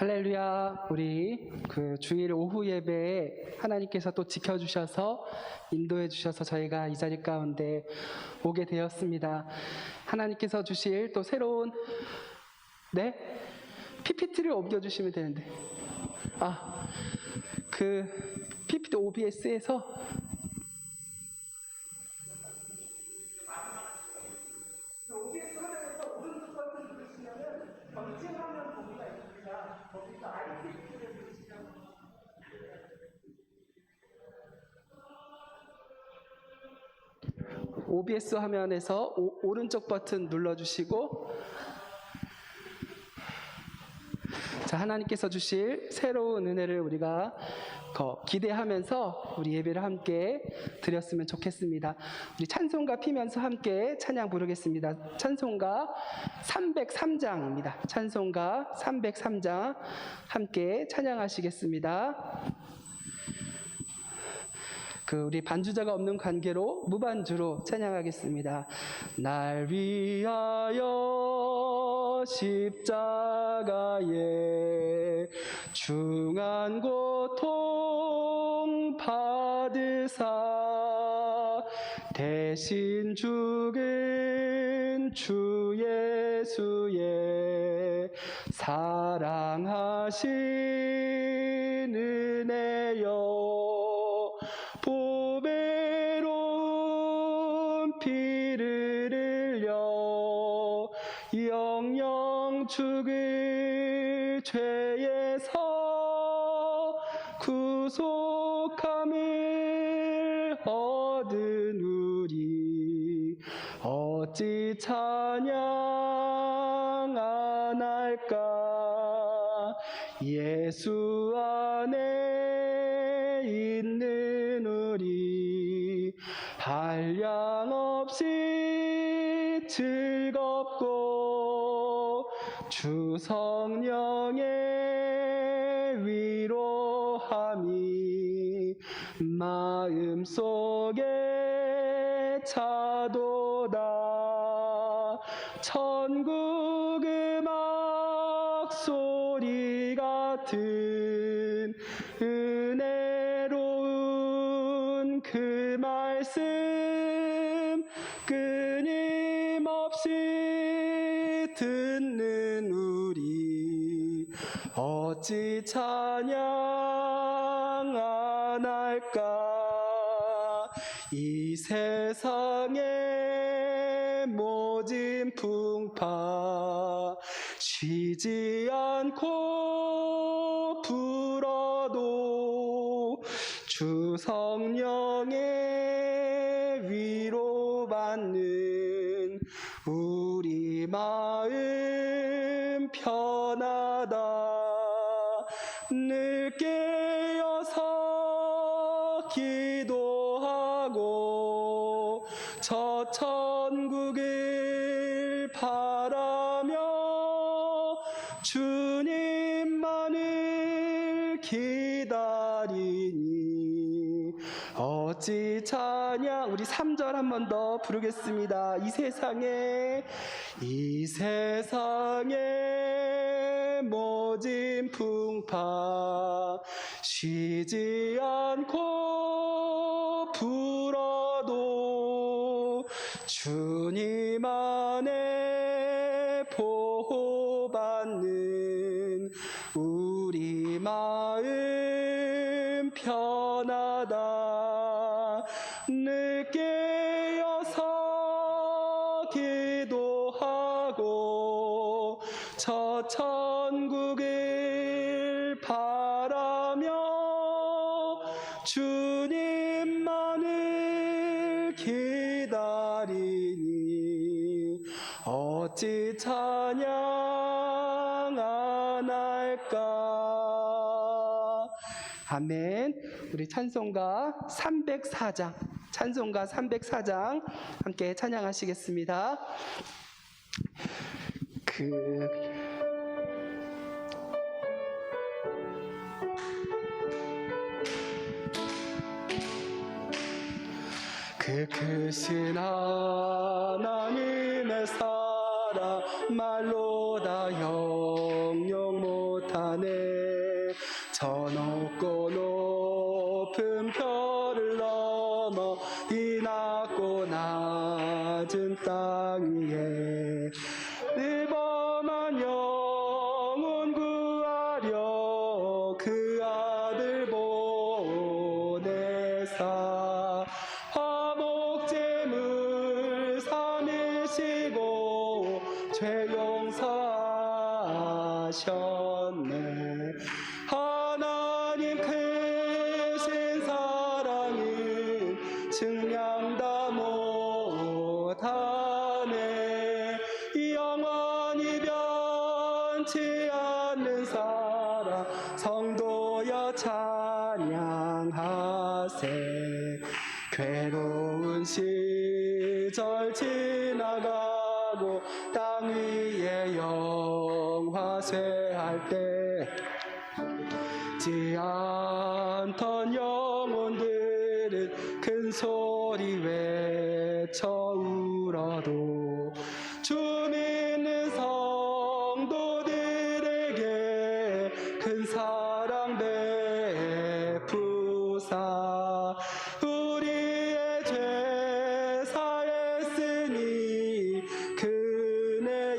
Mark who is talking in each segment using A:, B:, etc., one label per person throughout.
A: 할렐루야. 우리 주일 오후 예배에 하나님께서 또 지켜주셔서 인도해 주셔서 저희가 이 자리 가운데 오게 되었습니다. 하나님께서 주실 또 새로운 PPT를 옮겨주시면 되는데 PPT OBS에서 경쟁하면 보기가 있습니다. 거기서 IT를 누르시면 OBS 화면에서 오른쪽 버튼 눌러주시고, 자, 하나님께서 주실 새로운 은혜를 우리가 기대하면서 우리 예배를 함께 드렸으면 좋겠습니다. 우리 찬송가 피면서 함께 찬양 부르겠습니다. 찬송가 303장입니다. 찬송가 303장 함께 찬양하시겠습니다. 우리 반주자가 없는 관계로 무반주로 찬양하겠습니다. 날 위하여 십자가에 중한 고통 받으사 대신 죽은 주 예수의 사랑하신 은혜여, 보배로운 피를 흘려 영영 죽을 죄에서 구속함을 얻은 우리 어찌 찬양 안 할까. 예수 안에 있는 우리 한량없이 즐겁고 주 성령의 위로함이 마음속에 차도다. 천국 음악 소리 같은 은혜로운 그 말씀 끊임없이 듣는 우리 어찌 찬양 안 할까. 이 세상의 모진 풍파 쉬지 않고 불어도 주 성령의 위로받는 우리 마음 편하다. 늘 깨어서 기도하고 저 천국을 바라며 주님만을 기다리니 어찌 찬양. 우리 3절 한 번 더 부르겠습니다. 이 세상에 모진 풍파 쉬지 않고 불어도 주님 안에 보호받는 우리 마음 편하다. 늘 깨어서 기도하고 저 천국을 바라며 주님만을 기다리니 어찌 찬양 안 할까. 아멘. 우리 찬송가 304장 함께 찬양하시겠습니다. 그 크신 하나님의 사랑 말로 다 형용 못하네. 젖은 땅 위에 늘범한 영혼 구하려 그 아들 보내사 화목제물 삼으시고 죄 용서하셨네. 하나님 크신 사랑은 증량다 못하네. 영원히 변치 않는 사랑 성도여 찬양하세. 괴로운 시절 지나가고 땅 위에 영화쇠할 때 지 않던 영혼들은 큰 소리 외쳐 울어도 주 믿는 성도들에게 큰 사랑 베푸사 우리의 죄 사했으니 그네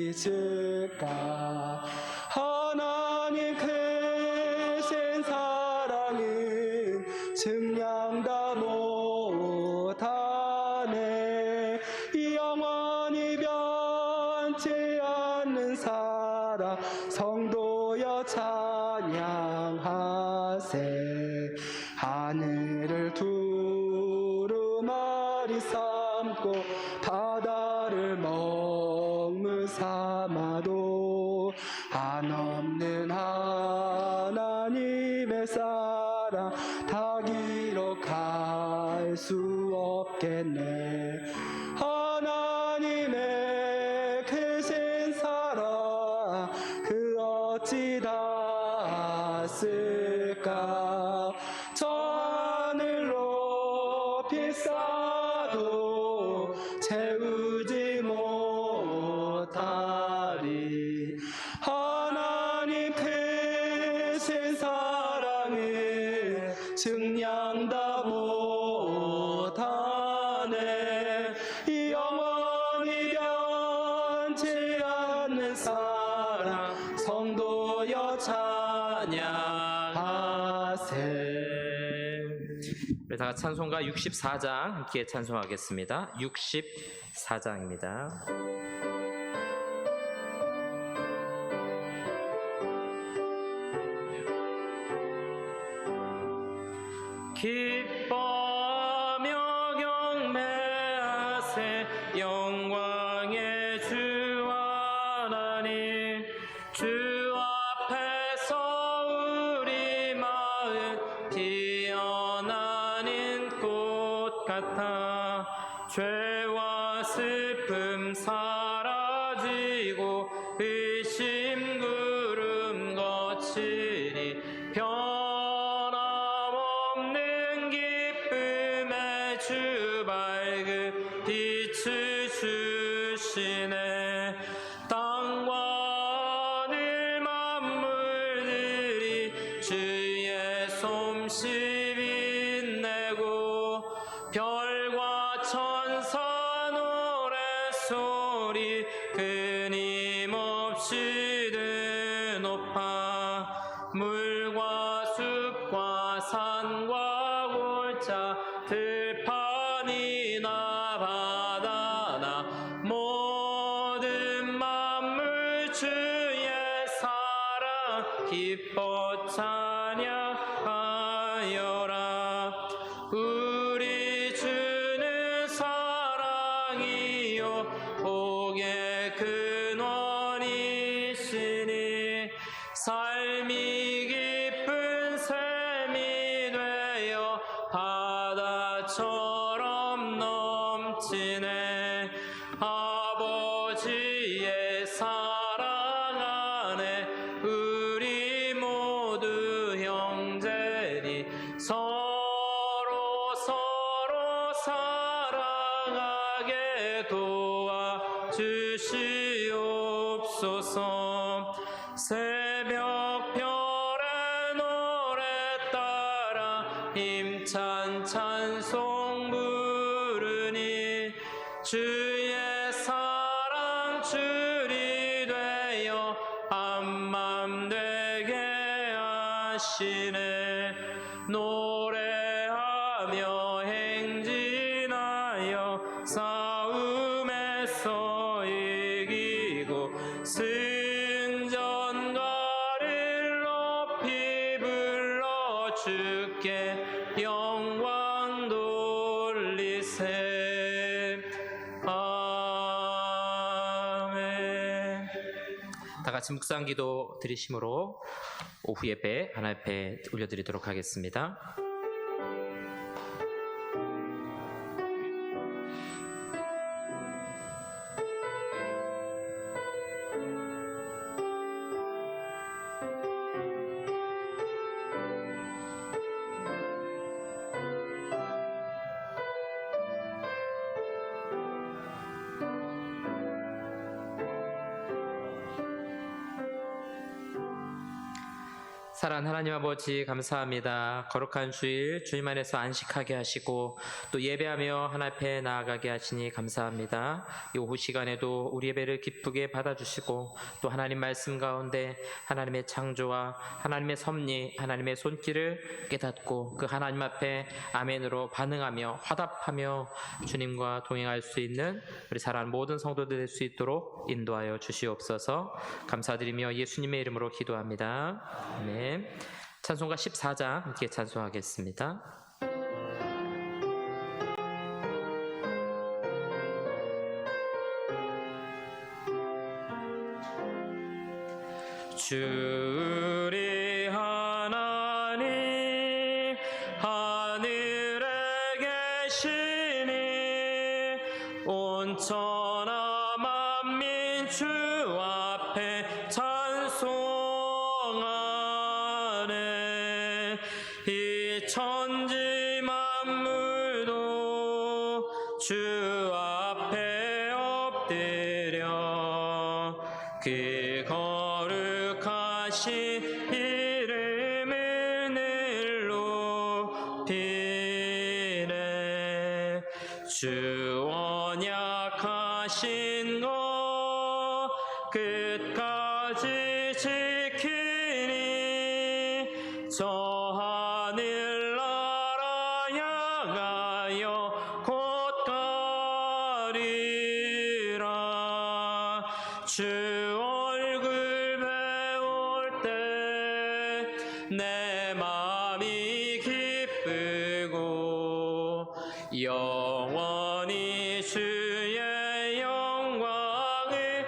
A: 잊을까. 하나님 크신 사랑은 증량다 못하네. 영원히 변치 않는 사랑 성도여 찬양하세. 하늘을 두루마리 삼고 바다를 먹물 삼아도 한없는 하나님의 사랑 다 기록할 수 없겠네. 하나님의 크신 사랑 그 어찌 닿았을까. 저 하늘로 비싸도 채우지 못하리. 하나님 크신 사랑을 증량다 못하네. 영원히 변치 않는 사랑 성도여 찬양하세.
B: 우리 다 같이 찬송가 64장 함께 찬송하겠습니다. 64장입니다. 기뻐하며 경배하세. 영광의 주 하나님, 주 앞에서 우리 마음 피어나는 꽃 같아. 죄와 슬픔 사라지고 의심 구름 거치리. 변함없는 기쁨의 주 밝은 빛을 주시네. 땅과 하늘 만물들이 주의 솜씨 빛내고 별과 천사 노랫소리 끊임없이 높아. 물과 숲과 산과 골짜 들판이나 바다나 모든 만물 주의 사랑 기뻐 찬양하여라. 우리 주는 사랑이요 복의 근원이시니 삶이 깊은 샘이 되어 바다처럼 넘치네. 아버지의 사랑 안에 우리 모두 형제니 서로 사랑하게 도와주시옵소서. 새벽 별의 노래 따라 힘찬 찬송 부르니 주의 사랑 줄이 되어 한맘 되게 하시네. 노래하며 행진하여 싸움에서 이기고 승전가를 높이 불러 주께 영광 돌리세. 아멘. 다 같이 묵상기도 드리심으로 오후 예배 하나님 앞에 올려드리도록 하겠습니다. 사랑하는 하나님 아버지 감사합니다. 거룩한 주일 주님 안에서 안식하게 하시고 또 예배하며 하나님 앞에 나아가게 하시니 감사합니다. 이 오후 시간에도 우리 예배를 기쁘게 받아주시고 또 하나님 말씀 가운데 하나님의 창조와 하나님의 섭리, 하나님의 손길을 깨닫고 그 하나님 앞에 아멘으로 반응하며 화답하며 주님과 동행할 수 있는 우리 사랑하는 모든 성도들 될 수 있도록 인도하여 주시옵소서. 감사드리며 예수님의 이름으로 기도합니다. 아멘. 찬송가 14장 함께 찬송하겠습니다. 주리 하나님 하늘에 계시니 온천하 만민 주 앞에 찬송하네. 이 천지 만물도 주 앞에 엎드려 그 거룩하신 이름을 늘 높이네. 주 언약하신 것 끝까지 지키니 저 하늘나라 향하여 곧 가리라. 주 얼굴 배울 때 내 마음이 기쁘고 영원히 주의 영광을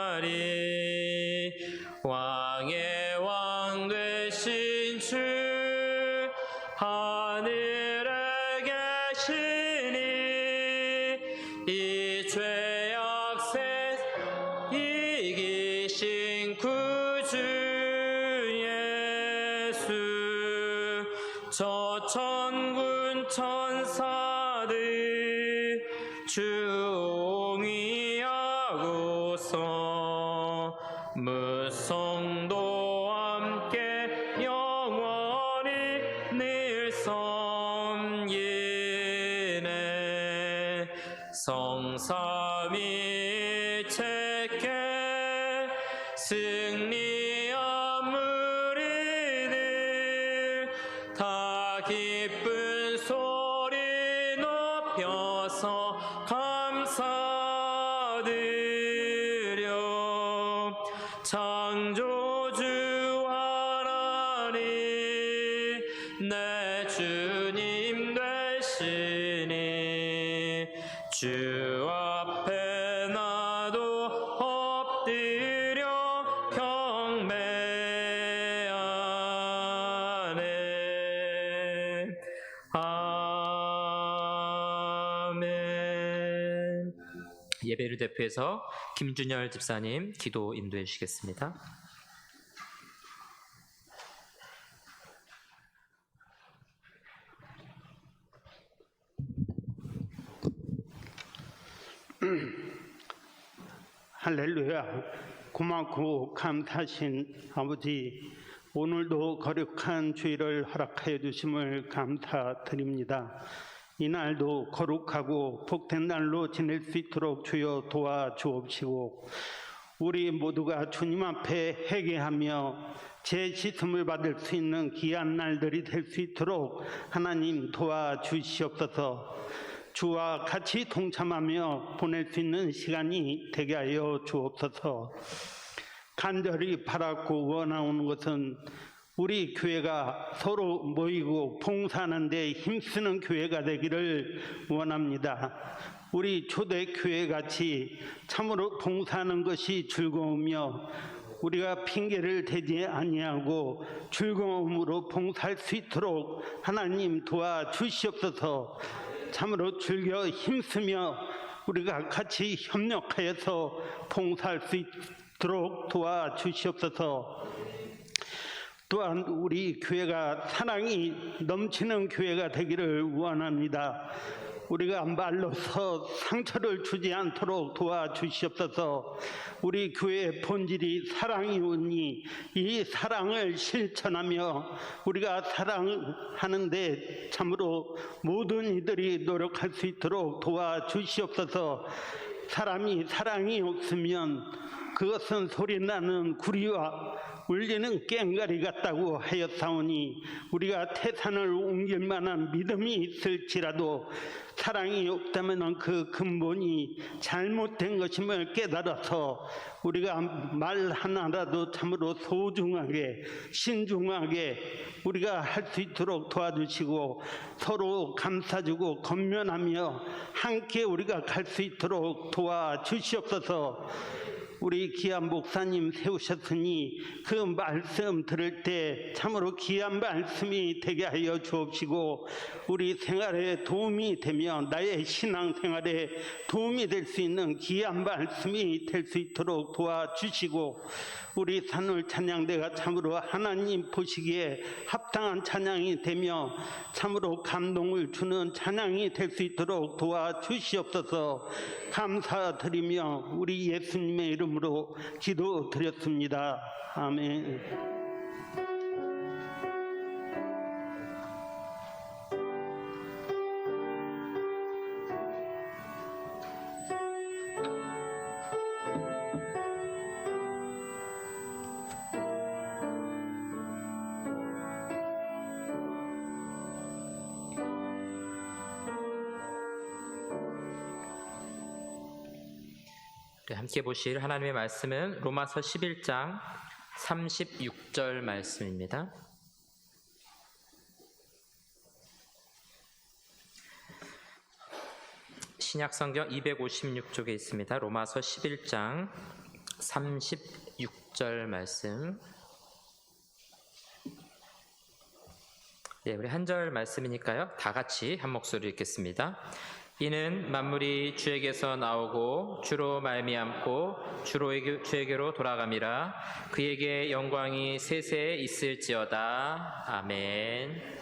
B: 찬양하리. 왕의 왕 되신 주 하늘에 계시니 이 죄악 세 이기신 구주 예수. 저 천군 천사들 주옹이하고서 무성도 함께 영원히 늘 섬기네. 성삼위일체께 승리한 무리들 다 기쁜 소리 높여서 감사드려. 창조주 하나님 내 주님 되시니 주 앞에 나도 엎드려 경배하네. 아멘. 예배를 대표해서 김준열 집사님 기도 인도해 주시겠습니다.
C: 할렐루야. 고맙고 감사하신 아버지, 오늘도 거룩한 주일을 허락하여 주심을 감사드립니다. 이날도 거룩하고 복된 날로 지낼 수 있도록 주여 도와주옵시고 우리 모두가 주님 앞에 회개하며 제 씻음을 받을 수 있는 귀한 날들이 될 수 있도록 하나님 도와주시옵소서. 주와 같이 동참하며 보낼 수 있는 시간이 되게 하여 주옵소서. 간절히 바라고 원하는 것은 우리 교회가 서로 모이고 봉사하는 데 힘쓰는 교회가 되기를 원합니다. 우리 초대교회 같이 참으로 봉사하는 것이 즐거우며 우리가 핑계를 대지 아니하고 즐거움으로 봉사할 수 있도록 하나님 도와주시옵소서. 참으로 즐겨 힘쓰며 우리가 같이 협력하여서 봉사할 수 있도록 도와주시옵소서. 또한 우리 교회가 사랑이 넘치는 교회가 되기를 원합니다. 우리가 말로서 상처를 주지 않도록 도와주시옵소서. 우리 교회의 본질이 사랑이오니 이 사랑을 실천하며 우리가 사랑하는데 참으로 모든 이들이 노력할 수 있도록 도와주시옵소서. 사람이 사랑이 없으면 그것은 소리나는 구리와 울리는 꽹과리 같다고 하였사오니 우리가 태산을 옮길 만한 믿음이 있을지라도 사랑이 없다면 그 근본이 잘못된 것임을 깨달아서 우리가 말 하나라도 참으로 소중하게 신중하게 우리가 할 수 있도록 도와주시고 서로 감싸주고 건면하며 함께 우리가 갈 수 있도록 도와주시옵소서. 우리 귀한 목사님 세우셨으니 그 말씀 들을 때 참으로 귀한 말씀이 되게 하여 주옵시고 우리 생활에 도움이 되며 나의 신앙생활에 도움이 될 수 있는 귀한 말씀이 될 수 있도록 도와주시고 우리 산울 찬양대가 참으로 하나님 보시기에 합당한 찬양이 되며 참으로 감동을 주는 찬양이 될 수 있도록 도와주시옵소서. 감사드리며 우리 예수님의 이름으로 기도드렸습니다. 아멘.
B: 함께 보실 하나님의 말씀은 로마서 11장 36절 말씀입니다. 신약성경 256쪽에 있습니다. 로마서 11장 36절 말씀. 네, 우리 한 절 말씀이니까요. 다 같이 한 목소리 읽겠습니다. 이는 만물이 주에게서 나오고 주로 말미암고 주로 주에게로 돌아감이라. 그에게 영광이 세세 있을지어다. 아멘.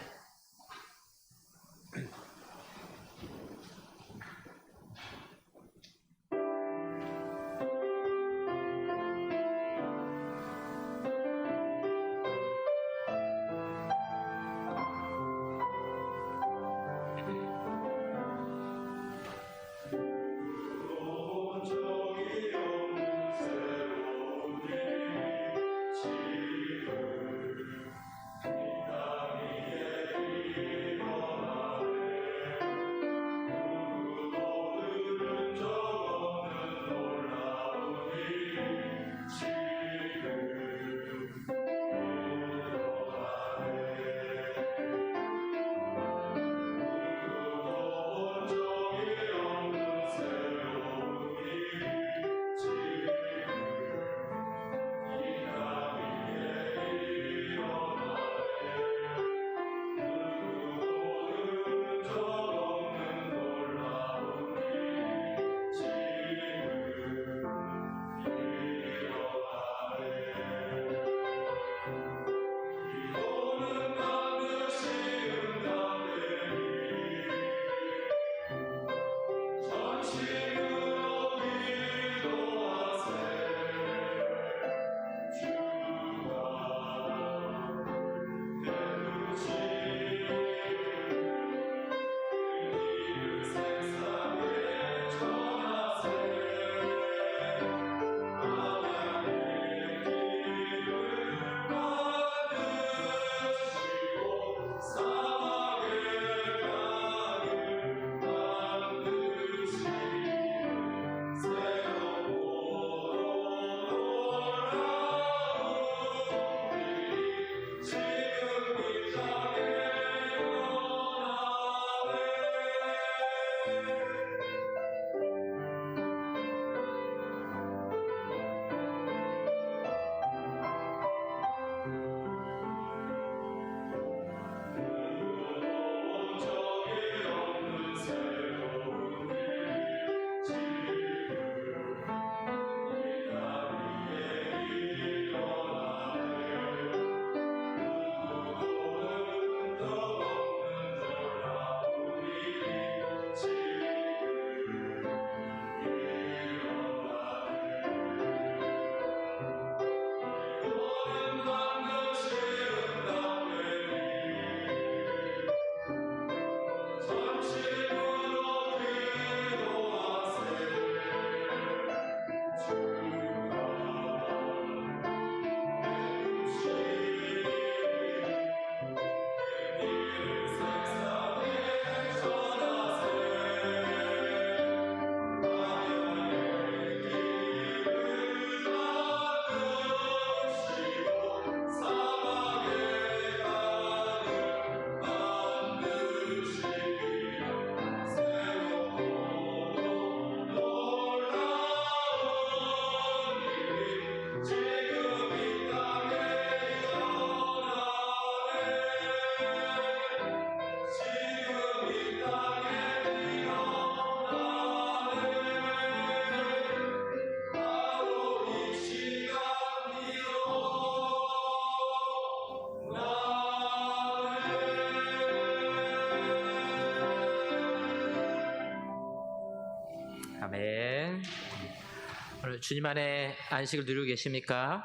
B: 오늘 주님 안에 안식을 누리고 계십니까?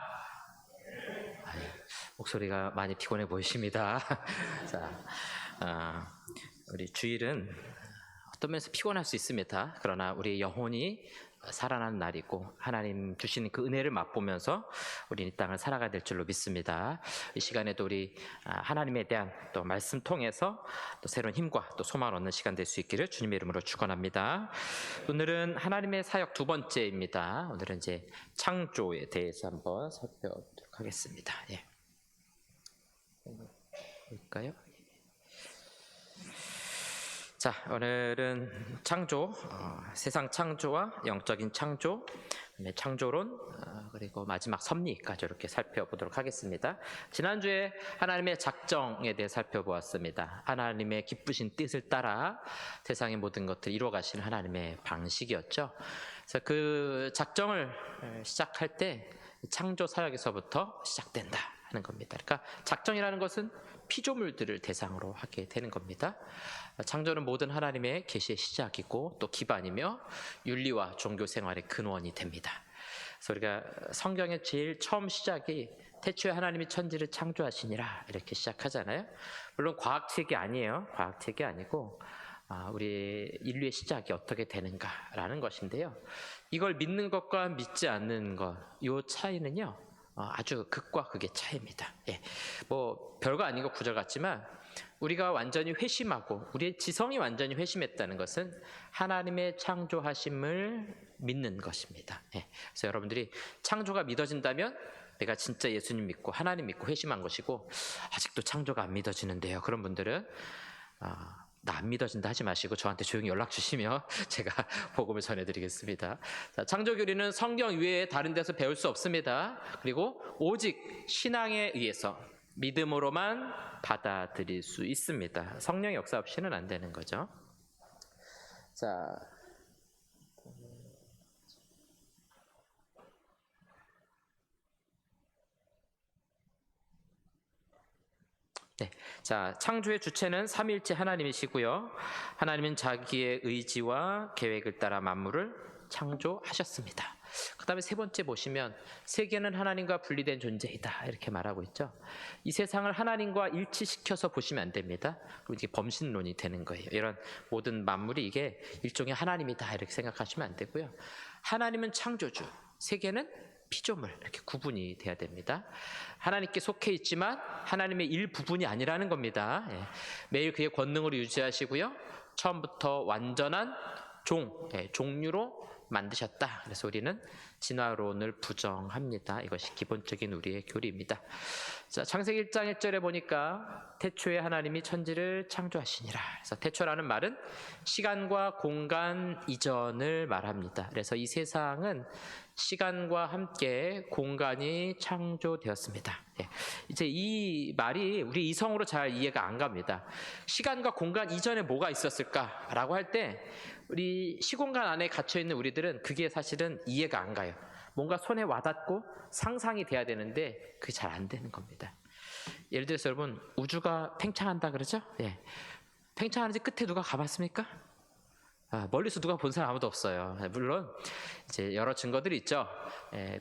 B: 목소리가 많이 피곤해 보이십니다. 자, 우리 주일은 어떤 면에서 피곤할 수 있습니다. 그러나 우리 영혼이 살아나는 날이고 하나님 주시는 그 은혜를 맛보면서 우리 이 땅을 살아가야 될 줄로 믿습니다. 이 시간에도 우리 하나님에 대한 또 말씀 통해서 또 새로운 힘과 또 소망을 얻는 시간 될 수 있기를 주님의 이름으로 축원합니다. 오늘은 하나님의 사역 두 번째입니다. 오늘은 이제 창조에 대해서 한번 살펴보도록 하겠습니다. 예. 볼까요? 자, 오늘은 창조, 세상 창조와 영적인 창조, 창조론, 그리고 마지막 섭리까지 이렇게 살펴보도록 하겠습니다. 지난주에 하나님의 작정에 대해 살펴보았습니다. 하나님의 기쁘신 뜻을 따라 세상의 모든 것들을 이루어가시는 하나님의 방식이었죠. 그래서 그 작정을 시작할 때 창조 사역에서부터 시작된다 하는 겁니다. 그러니까 작정이라는 것은 피조물들을 대상으로 하게 되는 겁니다. 창조는 모든 하나님의 계시의 시작이고 또 기반이며 윤리와 종교 생활의 근원이 됩니다. 그래서 우리가 성경의 제일 처음 시작이 태초에 하나님이 천지를 창조하시니라 이렇게 시작하잖아요. 물론 과학책이 아니에요. 과학책이 아니고 우리 인류의 시작이 어떻게 되는가라는 것인데요. 이걸 믿는 것과 믿지 않는 것, 이 차이는요. 아주 극과 극의 차이입니다. 예. 뭐 별거 아닌 것 구절 같지만 우리가 완전히 회심하고 우리의 지성이 완전히 회심했다는 것은 하나님의 창조하심을 믿는 것입니다. 예. 그래서 여러분들이 창조가 믿어진다면 내가 진짜 예수님 믿고 하나님 믿고 회심한 것이고 아직도 창조가 안 믿어지는데요. 그런 분들은 나 안 믿어진다 하지 마시고 저한테 조용히 연락 주시면 제가 복음을 전해드리겠습니다. 자, 창조교리는 성경 외에 다른 데서 배울 수 없습니다. 그리고 오직 신앙에 의해서 믿음으로만 받아들일 수 있습니다. 성령의 역사 없이는 안 되는 거죠. 자, 네. 자, 창조의 주체는 삼위일체 하나님이시고요. 하나님은 자기의 의지와 계획을 따라 만물을 창조하셨습니다. 그 다음에 세 번째 보시면 세계는 하나님과 분리된 존재이다 이렇게 말하고 있죠. 이 세상을 하나님과 일치시켜서 보시면 안 됩니다. 그럼 이게 범신론이 되는 거예요. 이런 모든 만물이 이게 일종의 하나님이다 이렇게 생각하시면 안 되고요. 하나님은 창조주, 세계는 피조물 이렇게 구분이 돼야 됩니다. 하나님께 속해 있지만 하나님의 일부분이 아니라는 겁니다. 예. 매일 그의 권능으로 유지하시고요. 처음부터 완전한 종류로 만드셨다. 그래서 우리는 진화론을 부정합니다. 이것이 기본적인 우리의 교리입니다. 자, 창세기 1장 1절에 보니까 태초에 하나님이 천지를 창조하시니라. 그래서 태초라는 말은 시간과 공간 이전을 말합니다. 그래서 이 세상은 시간과 함께 공간이 창조되었습니다. 예. 이제 이 말이 우리 이성으로 잘 이해가 안 갑니다. 시간과 공간 이전에 뭐가 있었을까라고 할 때 우리 시공간 안에 갇혀있는 우리들은 그게 사실은 이해가 안 가요. 뭔가 손에 와닿고 상상이 돼야 되는데 그게 잘 안 되는 겁니다. 예를 들어서 여러분 우주가 팽창한다 그러죠? 예. 팽창하는지 끝에 누가 가봤습니까? 멀리서 누가 본 사람 아무도 없어요. 물론 이제 여러 증거들이 있죠.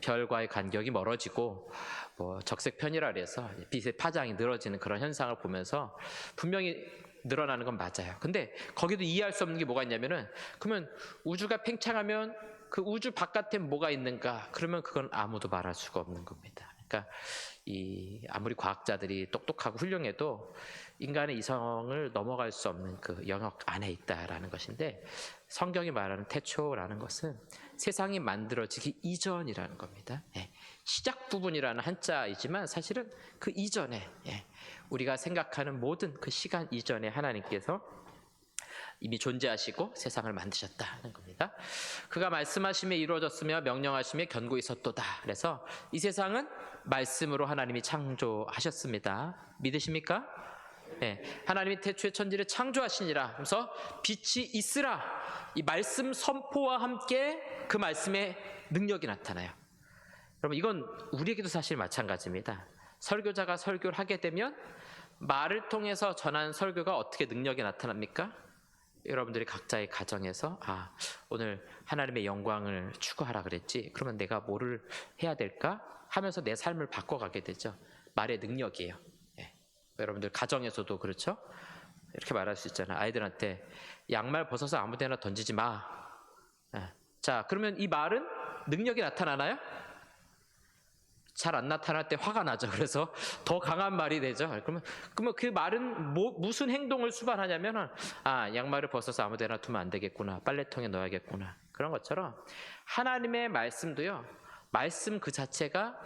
B: 별과의 간격이 멀어지고 뭐 적색 편이라 그래서 빛의 파장이 늘어지는 그런 현상을 보면서 분명히 늘어나는 건 맞아요. 근데 거기도 이해할 수 없는 게 뭐가 있냐면은 그러면 우주가 팽창하면 그 우주 바깥에 뭐가 있는가? 그러면 그건 아무도 말할 수가 없는 겁니다. 그러니까 아무리 과학자들이 똑똑하고 훌륭해도 인간의 이성을 넘어갈 수 없는 그 영역 안에 있다라는 것인데 성경이 말하는 태초라는 것은 세상이 만들어지기 이전이라는 겁니다. 예. 시작 부분이라는 한자이지만 사실은 그 이전에 우리가 생각하는 모든 그 시간 이전에 하나님께서 이미 존재하시고 세상을 만드셨다는 겁니다. 그가 말씀하심에 이루어졌으며 명령하심에 견고히 섰도다. 그래서 이 세상은 말씀으로 하나님이 창조하셨습니다. 믿으십니까? 네. 하나님이 태초에 천지를 창조하시니라. 그래서 빛이 있으라. 이 말씀 선포와 함께 그 말씀의 능력이 나타나요. 여러분 이건 우리에게도 사실 마찬가지입니다. 설교자가 설교를 하게 되면 말을 통해서 전하는 설교가 어떻게 능력이 나타납니까? 여러분들이 각자의 가정에서 오늘 하나님의 영광을 추구하라 그랬지. 그러면 내가 뭐를 해야 될까 하면서 내 삶을 바꿔가게 되죠. 말의 능력이에요. 예. 여러분들 가정에서도 그렇죠. 이렇게 말할 수 있잖아요. 아이들한테 양말 벗어서 아무데나 던지지 마. 예. 자, 그러면 이 말은 능력이 나타나나요? 잘 안 나타날 때 화가 나죠. 그래서 더 강한 말이 되죠. 그러면 그 말은 무슨 행동을 수반하냐면 양말을 벗어서 아무데나 두면 안 되겠구나. 빨래통에 넣어야겠구나. 그런 것처럼 하나님의 말씀도요. 말씀 그 자체가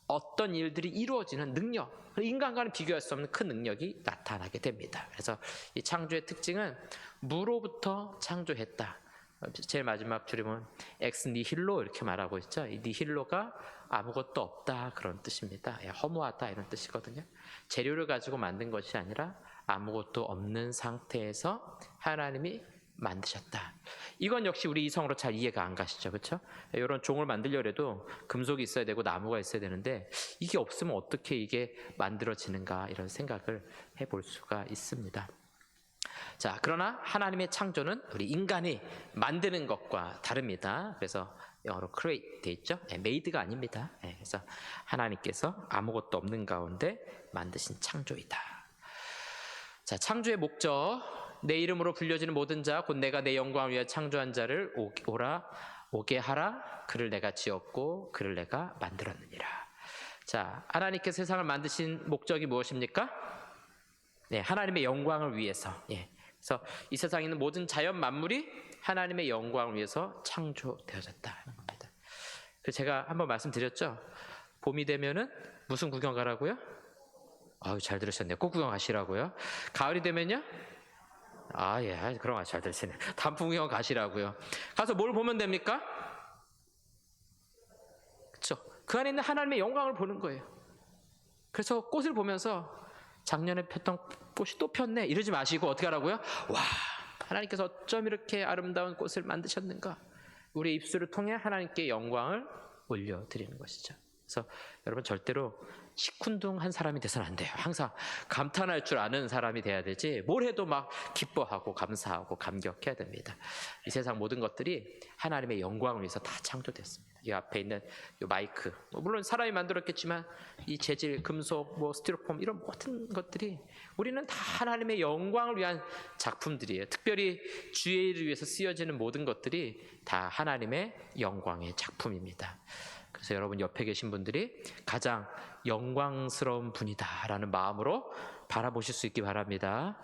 B: 어떤 일들이 이루어지는 능력, 인간과는 비교할 수 없는 큰 능력이 나타나게 됩니다. 그래서 이 창조의 특징은 무로부터 창조했다. 제일 마지막 줄임은 엑스 니힐로 이렇게 말하고 있죠. 이 니힐로가 아무것도 없다 그런 뜻입니다. 허무하다 이런 뜻이거든요. 재료를 가지고 만든 것이 아니라 아무것도 없는 상태에서 하나님이 만드셨다. 이건 역시 우리 이성으로 잘 이해가 안 가시죠, 그렇죠? 이런 종을 만들려고 해도 금속이 있어야 되고 나무가 있어야 되는데 이게 없으면 어떻게 이게 만들어지는가 이런 생각을 해볼 수가 있습니다. 자, 그러나 하나님의 창조는 우리 인간이 만드는 것과 다릅니다. 그래서 영어로 create 돼 있죠. made가 아닙니다. 그래서 하나님께서 아무것도 없는 가운데 만드신 창조이다. 자, 창조의 목적, 내 이름으로 불려지는 모든 자, 곧 내가 내 영광을 위해 창조한 자를 오게 하라. 그를 내가 지었고 그를 내가 만들었느니라. 자, 하나님께서 세상을 만드신 목적이 무엇입니까? 네, 하나님의 영광을 위해서. 그래서 이 세상에 있는 모든 자연 만물이 하나님의 영광을 위해서 창조되어졌다는 겁니다. 그래서 제가 한번 말씀드렸죠. 봄이 되면은 무슨 구경 가라고요? 잘 들으셨네요. 꼭 구경 가시라고요. 가을이 되면요? 그럼 잘 들으시네. 단풍 구경 가시라고요. 가서 뭘 보면 됩니까? 그렇죠. 그 안에 있는 하나님의 영광을 보는 거예요. 그래서 꽃을 보면서 작년에 폈던 꽃이 또 폈네 이러지 마시고 어떻게 하라고요? 와, 하나님께서 어쩜 이렇게 아름다운 꽃을 만드셨는가. 우리의 입술을 통해 하나님께 영광을 올려드리는 것이죠. 그래서 여러분 절대로 시큰둥한 사람이 돼서는 안 돼요. 항상 감탄할 줄 아는 사람이 돼야 되지 뭘 해도 막 기뻐하고 감사하고 감격해야 됩니다. 이 세상 모든 것들이 하나님의 영광을 위해서 다 창조됐습니다. 이 앞에 있는 이 마이크, 물론 사람이 만들었겠지만 이 재질, 금속, 스티로폼 이런 모든 것들이 우리는 다 하나님의 영광을 위한 작품들이에요. 특별히 주의 일을 위해서 쓰여지는 모든 것들이 다 하나님의 영광의 작품입니다. 그래서 여러분 옆에 계신 분들이 가장 영광스러운 분이다라는 마음으로 바라보실 수 있기 바랍니다.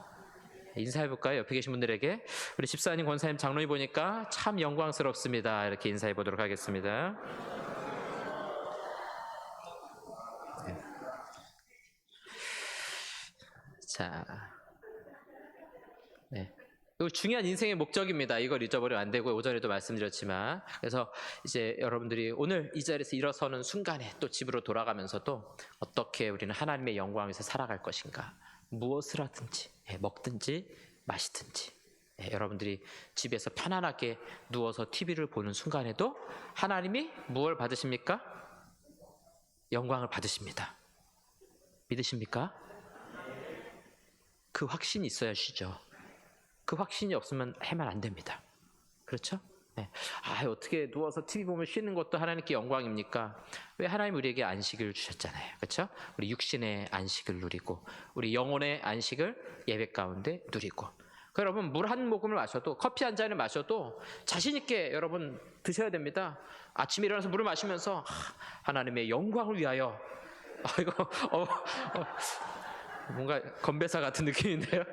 B: 인사해볼까요? 옆에 계신 분들에게. 우리 집사님, 권사님, 장로님 보니까 참 영광스럽습니다. 이렇게 인사해보도록 하겠습니다. 자, 이거 중요한 인생의 목적입니다. 이걸 잊어버리면 안 되고 오전에도 말씀드렸지만, 그래서 이제 여러분들이 오늘 이 자리에서 일어서는 순간에 또 집으로 돌아가면서도 어떻게 우리는 하나님의 영광에서 살아갈 것인가, 무엇을 하든지 먹든지 마시든지 여러분들이 집에서 편안하게 누워서 TV를 보는 순간에도 하나님이 무엇을 받으십니까? 영광을 받으십니다. 믿으십니까? 그 확신이 있어야 쉬죠. 그 확신이 없으면 해만 안 됩니다. 그렇죠? 어떻게 누워서 TV 보면 쉬는 것도 하나님께 영광입니까? 왜 하나님 우리에게 안식을 주셨잖아요. 그렇죠? 우리 육신의 안식을 누리고 우리 영혼의 안식을 예배 가운데 누리고. 여러분 물 한 모금을 마셔도, 커피 한 잔을 마셔도 자신 있게 여러분 드셔야 됩니다. 아침에 일어나서 물을 마시면서 하나님의 영광을 위하여. 이거 뭔가 건배사 같은 느낌인데요.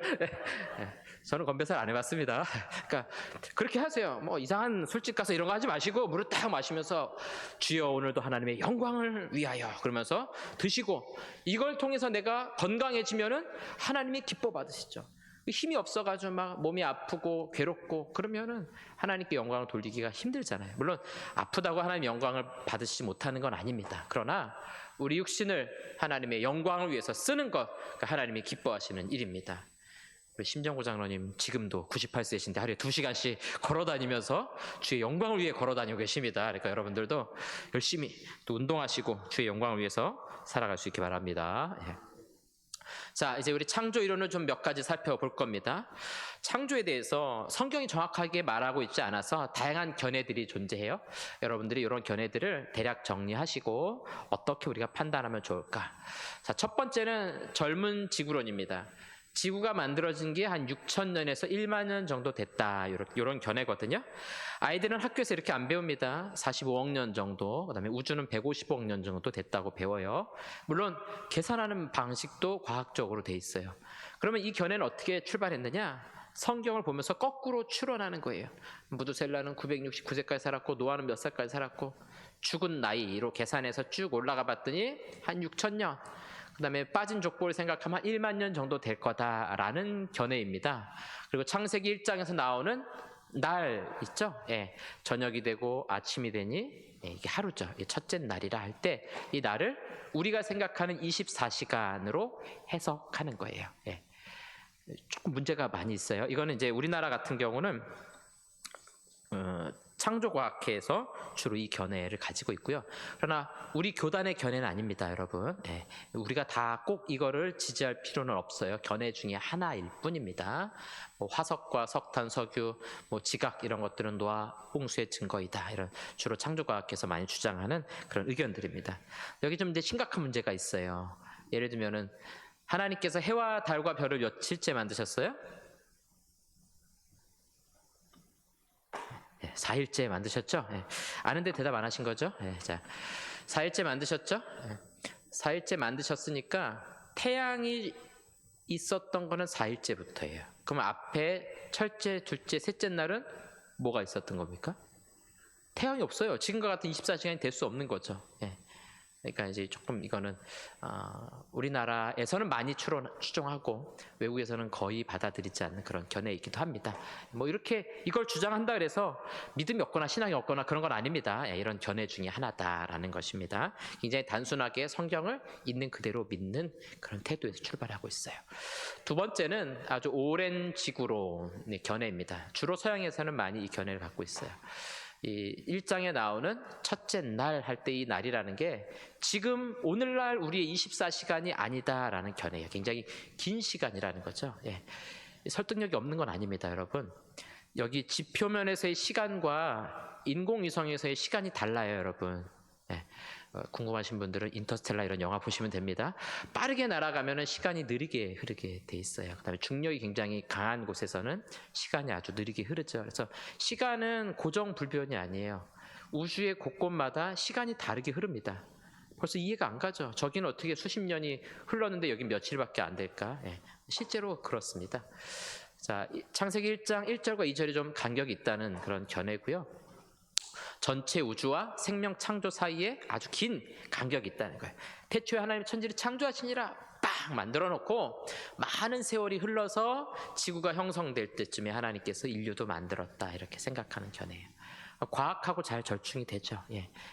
B: 저는 건배사를 안 해봤습니다. 그러니까 그렇게 하세요. 이상한 술집 가서 이런 거 하지 마시고 물을 딱 마시면서 주여 오늘도 하나님의 영광을 위하여 그러면서 드시고, 이걸 통해서 내가 건강해지면은 하나님이 기뻐 받으시죠. 힘이 없어가지고 막 몸이 아프고 괴롭고 그러면은 하나님께 영광을 돌리기가 힘들잖아요. 물론 아프다고 하나님 영광을 받으시지 못하는 건 아닙니다. 그러나 우리 육신을 하나님의 영광을 위해서 쓰는 것, 하나님이 기뻐하시는 일입니다. 우리 심정구 장로님 지금도 98세이신데 하루에 2시간씩 걸어다니면서 주의 영광을 위해 걸어다니고 계십니다. 그러니까 여러분들도 열심히 또 운동하시고 주의 영광을 위해서 살아갈 수 있기 바랍니다. 자, 이제 우리 창조 이론을 좀 몇 가지 살펴볼 겁니다. 창조에 대해서 성경이 정확하게 말하고 있지 않아서 다양한 견해들이 존재해요. 여러분들이 이런 견해들을 대략 정리하시고 어떻게 우리가 판단하면 좋을까? 자, 첫 번째는 젊은 지구론입니다. 지구가 만들어진 게 한 6,000년에서 1만 년 정도 됐다. 이런 견해거든요. 아이들은 학교에서 이렇게 안 배웁니다. 45억 년 정도, 그다음에 우주는 150억 년 정도 됐다고 배워요. 물론 계산하는 방식도 과학적으로 돼 있어요. 그러면 이 견해는 어떻게 출발했느냐? 성경을 보면서 거꾸로 추론하는 거예요. 무두셀라는 969세까지 살았고 노아는 몇 살까지 살았고 죽은 나이로 계산해서 쭉 올라가 봤더니 한 6,000년, 그 다음에 빠진 족보를 생각하면 한 1만 년 정도 될 거다라는 견해입니다. 그리고 창세기 1장에서 나오는 날 있죠? 예, 저녁이 되고 아침이 되니 이게 하루죠. 첫째 날이라 할 때 이 날을 우리가 생각하는 24시간으로 해석하는 거예요. 예. 조금 문제가 많이 있어요. 이거는 이제 우리나라 같은 경우는 창조과학회에서 주로 이 견해를 가지고 있고요. 그러나 우리 교단의 견해는 아닙니다, 여러분. 네, 우리가 다 꼭 이거를 지지할 필요는 없어요. 견해 중에 하나일 뿐입니다. 뭐 화석과 석탄, 석유, 뭐 지각 이런 것들은 노아 홍수의 증거이다. 이런 주로 창조과학회에서 많이 주장하는 그런 의견들입니다. 여기 좀 이제 심각한 문제가 있어요. 예를 들면은 하나님께서 해와 달과 별을 며칠째 만드셨어요? 4일째 만드셨죠? 아는데 대답 안 하신 거죠? 자, 4일째 만드셨죠? 4일째 만드셨으니까 태양이 있었던 거는 4일째부터예요. 그럼 앞에 첫째, 둘째, 셋째 날은 뭐가 있었던 겁니까? 태양이 없어요. 지금과 같은 24시간이 될 수 없는 거죠. 그러니까 이제 조금 이거는 우리나라에서는 많이 추종하고 외국에서는 거의 받아들이지 않는 그런 견해이기도 합니다. 뭐 이렇게 이걸 주장한다 그래서 믿음이 없거나 신앙이 없거나 그런 건 아닙니다. 이런 견해 중에 하나다라는 것입니다. 굉장히 단순하게 성경을 있는 그대로 믿는 그런 태도에서 출발하고 있어요. 두 번째는 아주 오랜 지구론의 견해입니다. 주로 서양에서는 많이 이 견해를 갖고 있어요. 이 1장에 나오는 첫째 날 할 때 이 날이라는 게 지금 오늘날 우리의 24시간이 아니다라는 견해예요. 굉장히 긴 시간이라는 거죠. 설득력이 없는 건 아닙니다, 여러분. 여기 지표면에서의 시간과 인공위성에서의 시간이 달라요, 여러분. 궁금하신 분들은 인터스텔라 이런 영화 보시면 됩니다. 빠르게 날아가면 시간이 느리게 흐르게 돼 있어요. 그다음에 중력이 굉장히 강한 곳에서는 시간이 아주 느리게 흐르죠. 그래서 시간은 고정불변이 아니에요. 우주의 곳곳마다 시간이 다르게 흐릅니다. 벌써 이해가 안 가죠. 저기는 어떻게 수십 년이 흘렀는데 여긴 며칠밖에 안 될까? 실제로 그렇습니다. 자, 창세기 1장 1절과 2절이 좀 간격이 있다는 그런 견해고요. 전체 우주와 생명 창조 사이에 아주 긴 간격이 있다는 거예요. 태초에 하나님 천지를 창조하시니라 빡 만들어 놓고 많은 세월이 흘러서 지구가 형성될 때쯤에 하나님께서 인류도 만들었다 이렇게 생각하는 견해예요. 과학하고 잘 절충이 되죠.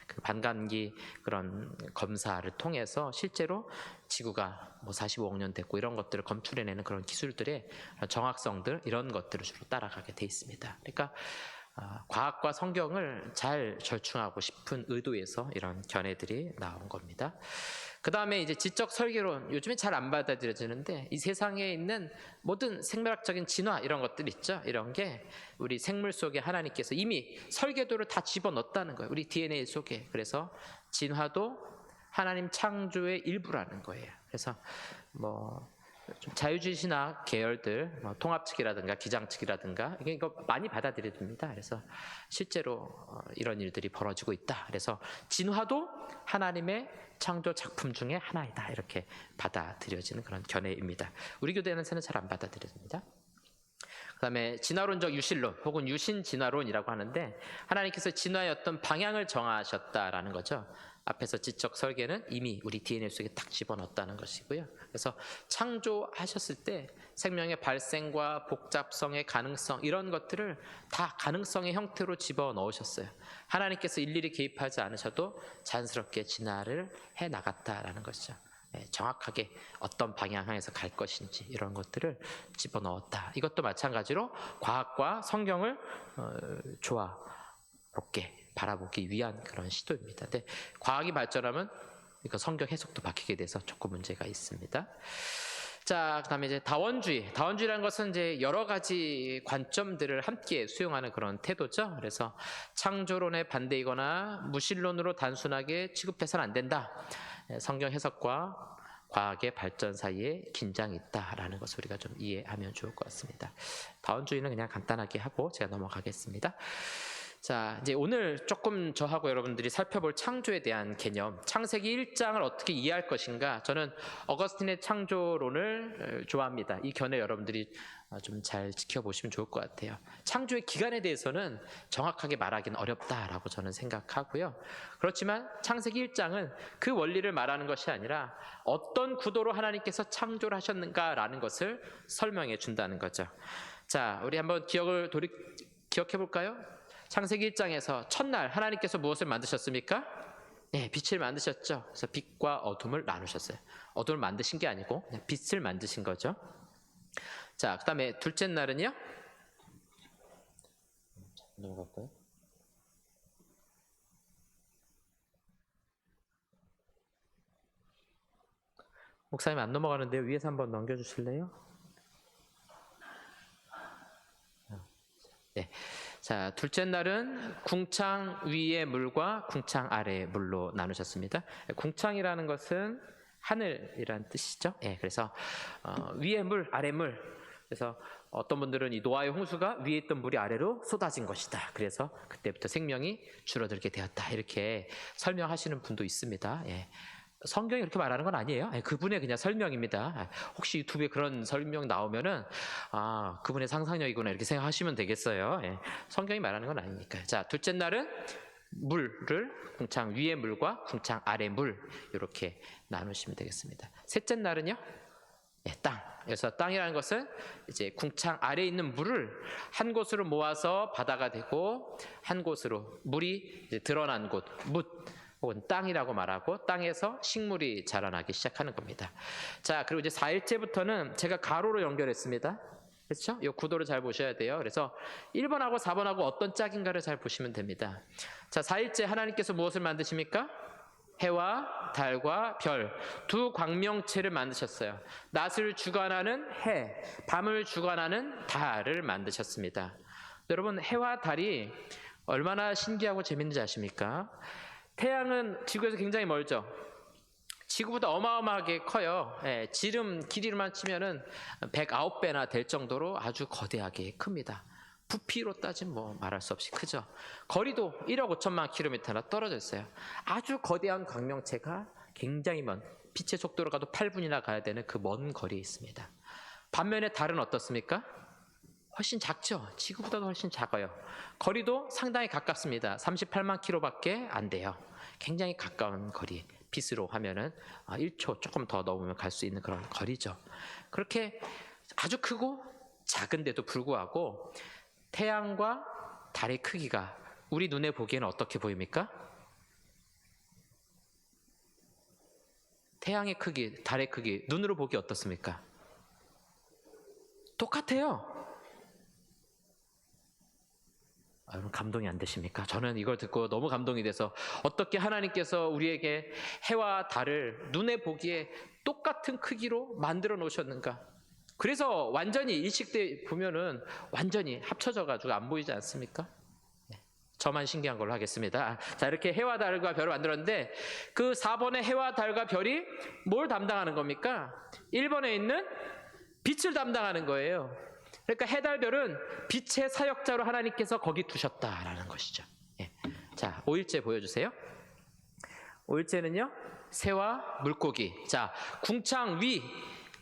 B: 그 반감기 그런 검사를 통해서 실제로 지구가 뭐 45억 년 됐고 이런 것들을 검출해내는 그런 기술들의 정확성들 이런 것들을 주로 따라가게 돼 있습니다. 그러니까 과학과 성경을 잘 절충하고 싶은 의도에서 이런 견해들이 나온 겁니다. 그 다음에 이제 지적 설계론, 요즘에 잘 안 받아들여지는데 이 세상에 있는 모든 생물학적인 진화 이런 것들 있죠. 이런 게 우리 생물 속에 하나님께서 이미 설계도를 다 집어넣었다는 거예요. 우리 DNA 속에. 그래서 진화도 하나님 창조의 일부라는 거예요. 그래서 좀 자유주의 신학 계열들, 통합 측이라든가 기장 측이라든가 이거 많이 받아들여집니다. 그래서 실제로 이런 일들이 벌어지고 있다. 그래서 진화도 하나님의 창조 작품 중에 하나이다. 이렇게 받아들여지는 그런 견해입니다. 우리 교대에서는 잘 안 받아들여집니다. 그 다음에 진화론적 유실론 혹은 유신 진화론이라고 하는데 하나님께서 진화의 어떤 방향을 정하셨다라는 거죠. 앞에서 지적 설계는 이미 우리 DNA 속에 딱 집어넣었다는 것이고요. 그래서 창조하셨을 때 생명의 발생과 복잡성의 가능성 이런 것들을 다 가능성의 형태로 집어넣으셨어요. 하나님께서 일일이 개입하지 않으셔도 자연스럽게 진화를 해나갔다라는 것이죠. 정확하게 어떤 방향에서 갈 것인지 이런 것들을 집어넣었다. 이것도 마찬가지로 과학과 성경을 조화롭게 바라보기 위한 그런 시도입니다. 근데 과학이 발전하면 성경 해석도 바뀌게 돼서 조금 문제가 있습니다. 자, 그다음에 이제 다원주의. 다원주의라는 것은 이제 여러 가지 관점들을 함께 수용하는 그런 태도죠. 그래서 창조론에 반대이거나 무신론으로 단순하게 취급해서는 안 된다. 성경 해석과 과학의 발전 사이에 긴장이 있다라는 것을 우리가 좀 이해하면 좋을 것 같습니다. 다원주의는 그냥 간단하게 하고 제가 넘어가겠습니다. 자, 이제 오늘 조금 저하고 여러분들이 살펴볼 창조에 대한 개념, 창세기 1장을 어떻게 이해할 것인가. 저는 어거스틴의 창조론을 좋아합니다. 이 견해 여러분들이 좀 잘 지켜보시면 좋을 것 같아요. 창조의 기간에 대해서는 정확하게 말하기는 어렵다라고 저는 생각하고요. 그렇지만 창세기 1장은 그 원리를 말하는 것이 아니라 어떤 구도로 하나님께서 창조를 하셨는가라는 것을 설명해 준다는 거죠. 자, 우리 한번 기억해 볼까요? 창세기 1장에서 첫날 하나님께서 무엇을 만드셨습니까? 네, 빛을 만드셨죠. 그래서 빛과 어둠을 나누셨어요. 어둠을 만드신 게 아니고 그냥 빛을 만드신 거죠. 자, 그 다음에 둘째 날은요? 넘어갈까요? 목사님 안 넘어가는데요. 위에서 한번 넘겨주실래요? 네. 자, 둘째 날은 궁창 위의 물과 궁창 아래의 물로 나누셨습니다. 궁창이라는 것은 하늘이란 뜻이죠. 예, 그래서 위의 물, 아래 물. 그래서 어떤 분들은 이 노아의 홍수가 위에 있던 물이 아래로 쏟아진 것이다. 그래서 그때부터 생명이 줄어들게 되었다. 이렇게 설명하시는 분도 있습니다. 예. 성경이 그렇게 말하는 건 아니에요. 그분의 그냥 설명입니다. 혹시 유튜브에 그런 설명 나오면은 그분의 상상력이구나 이렇게 생각하시면 되겠어요. 성경이 말하는 건 아니니까. 자, 둘째 날은 물을 궁창 위의 물과 궁창 아래 물 이렇게 나누시면 되겠습니다. 셋째 날은요, 땅. 그래서 땅이라는 것은 이제 궁창 아래에 있는 물을 한 곳으로 모아서 바다가 되고 한 곳으로 물이 이제 드러난 곳, 뭇 혹은 땅이라고 말하고 땅에서 식물이 자라나기 시작하는 겁니다. 자, 그리고 이제 4일째부터는 제가 가로로 연결했습니다. 그렇죠? 이 구도를 잘 보셔야 돼요. 그래서 1번하고 4번하고 어떤 짝인가를 잘 보시면 됩니다. 자, 4일째 하나님께서 무엇을 만드십니까? 해와 달과 별 두 광명체를 만드셨어요. 낮을 주관하는 해, 밤을 주관하는 달을 만드셨습니다. 여러분, 해와 달이 얼마나 신기하고 재밌는지 아십니까? 태양은 지구에서 굉장히 멀죠. 지구보다 어마어마하게 커요. 지름 길이로만 치면은 109배나 될 정도로 아주 거대하게 큽니다. 부피로 따지면 뭐 말할 수 없이 크죠. 거리도 1억 5천만 킬로미터나 떨어져 있어요. 아주 거대한 광명체가 굉장히 먼, 빛의 속도로 가도 8분이나 가야 되는 그 먼 거리에 있습니다. 반면에 달은 어떻습니까? 훨씬 작죠. 지구보다도 훨씬 작아요. 거리도 상당히 가깝습니다. 38만 킬로밖에 안 돼요. 굉장히 가까운 거리. 빛으로 하면은 1초 조금 더 넘으면 갈 수 있는 그런 거리죠. 그렇게 아주 크고 작은데도 불구하고 태양과 달의 크기가 우리 눈에 보기에는 어떻게 보입니까? 태양의 크기, 달의 크기, 눈으로 보기 어떻습니까? 똑같아요. 여러분 감동이 안 되십니까? 저는 이걸 듣고 너무 감동이 돼서 어떻게 하나님께서 우리에게 해와 달을 눈에 보기에 똑같은 크기로 만들어 놓으셨는가? 그래서 완전히 일식때 보면은 완전히 합쳐져 가지고 안 보이지 않습니까? 저만 신기한 걸로 하겠습니다. 자, 이렇게 해와 달과 별을 만들었는데 그 4번의 해와 달과 별이 뭘 담당하는 겁니까? 1번에 있는 빛을 담당하는 거예요. 그러니까 해, 달, 별은 빛의 사역자로 하나님께서 거기 두셨다라는 것이죠. 자, 5일째 보여주세요. 5일째는요, 새와 물고기. 자, 궁창 위,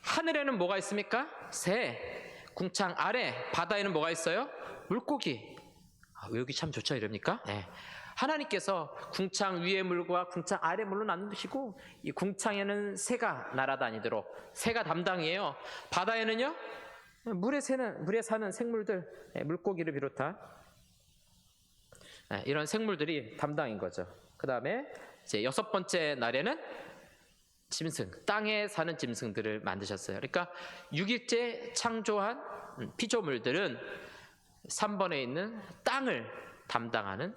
B: 하늘에는 뭐가 있습니까? 새. 궁창 아래, 바다에는 뭐가 있어요? 물고기. 외우기 참 좋죠, 이럽니까? 하나님께서 궁창 위의 물과 궁창 아래 물로 나누시고 이 궁창에는 새가 날아다니도록 새가 담당이에요. 바다에는요, 물에 사는 생물들, 물고기를 비롯한 이런 생물들이 담당인 거죠. 그 다음에 이제 6번째 날에는 짐승, 땅에 사는 짐승들을 만드셨어요. 그러니까 6일째 창조한 피조물들은 3번에 있는 땅을 담당하는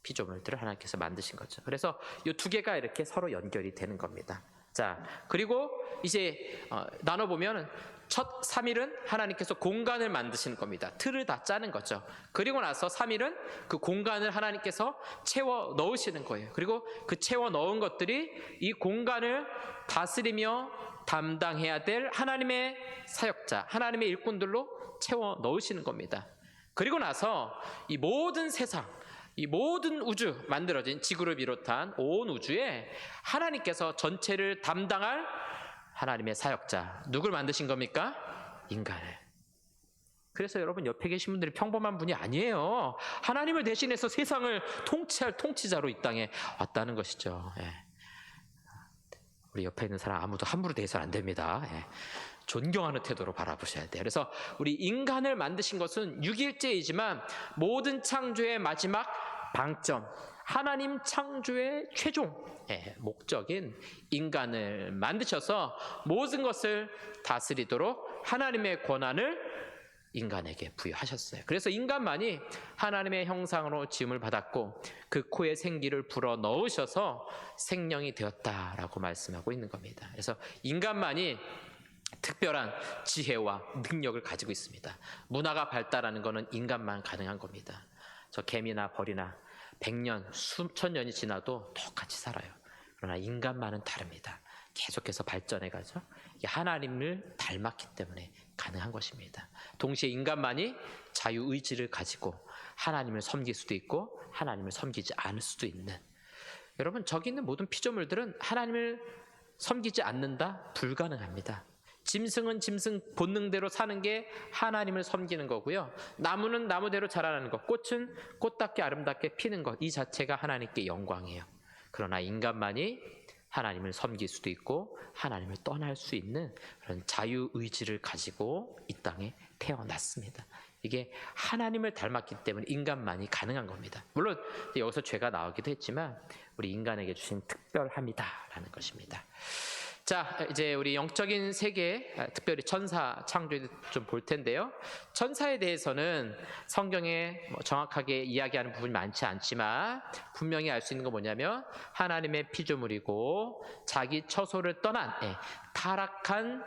B: 피조물들을 하나님께서 만드신 거죠. 그래서 이 두 개가 이렇게 서로 연결이 되는 겁니다. 자, 그리고 이제 나눠보면 첫 3일은 하나님께서 공간을 만드시는 겁니다. 틀을 다 짜는 거죠. 그리고 나서 3일은 그 공간을 하나님께서 채워 넣으시는 거예요. 그리고 그 채워 넣은 것들이 이 공간을 다스리며 담당해야 될 하나님의 사역자, 하나님의 일꾼들로 채워 넣으시는 겁니다. 그리고 나서 이 모든 세상, 이 모든 우주 만들어진 지구를 비롯한 온 우주에 하나님께서 전체를 담당할 하나님의 사역자, 누굴 만드신 겁니까? 인간을. 그래서 여러분 옆에 계신 분들이 평범한 분이 아니에요. 하나님을 대신해서 세상을 통치할 통치자로 이 땅에 왔다는 것이죠. 예. 우리 옆에 있는 사람 아무도 함부로 대해서는 안 됩니다. 예. 존경하는 태도로 바라보셔야 돼요. 그래서 우리 인간을 만드신 것은 6일째이지만 모든 창조의 마지막 방점, 하나님 창조의 최종 목적인 인간을 만드셔서 모든 것을 다스리도록 하나님의 권한을 인간에게 부여하셨어요. 그래서 인간만이 하나님의 형상으로 지음을 받았고 그 코에 생기를 불어 넣으셔서 생명이 되었다라고 말씀하고 있는 겁니다. 그래서 인간만이 특별한 지혜와 능력을 가지고 있습니다. 문화가 발달하는 것은 인간만 가능한 겁니다. 저 개미나 벌이나 100년, 수천 년이 지나도 똑같이 살아요. 그러나 인간만은 다릅니다. 계속해서 발전해가죠. 이게 하나님을 닮았기 때문에 가능한 것입니다. 동시에 인간만이 자유의지를 가지고 하나님을 섬길 수도 있고 하나님을 섬기지 않을 수도 있는, 여러분 저기 있는 모든 피조물들은 하나님을 섬기지 않는다? 불가능합니다. 짐승은 짐승 본능대로 사는 게 하나님을 섬기는 거고요. 나무는 나무대로 자라나는 것, 꽃은 꽃답게 아름답게 피는 것, 이 자체가 하나님께 영광이에요. 그러나 인간만이 하나님을 섬길 수도 있고 하나님을 떠날 수 있는 그런 자유의지를 가지고 이 땅에 태어났습니다. 이게 하나님을 닮았기 때문에 인간만이 가능한 겁니다. 물론 여기서 죄가 나오기도 했지만 우리 인간에게 주신 특별함이다라는 것입니다. 자, 이제 우리 영적인 세계, 특별히 천사 창조에 좀 볼 텐데요. 천사에 대해서는 성경에 정확하게 이야기하는 부분이 많지 않지만 분명히 알 수 있는 건 뭐냐면 하나님의 피조물이고 자기 처소를 떠난 타락한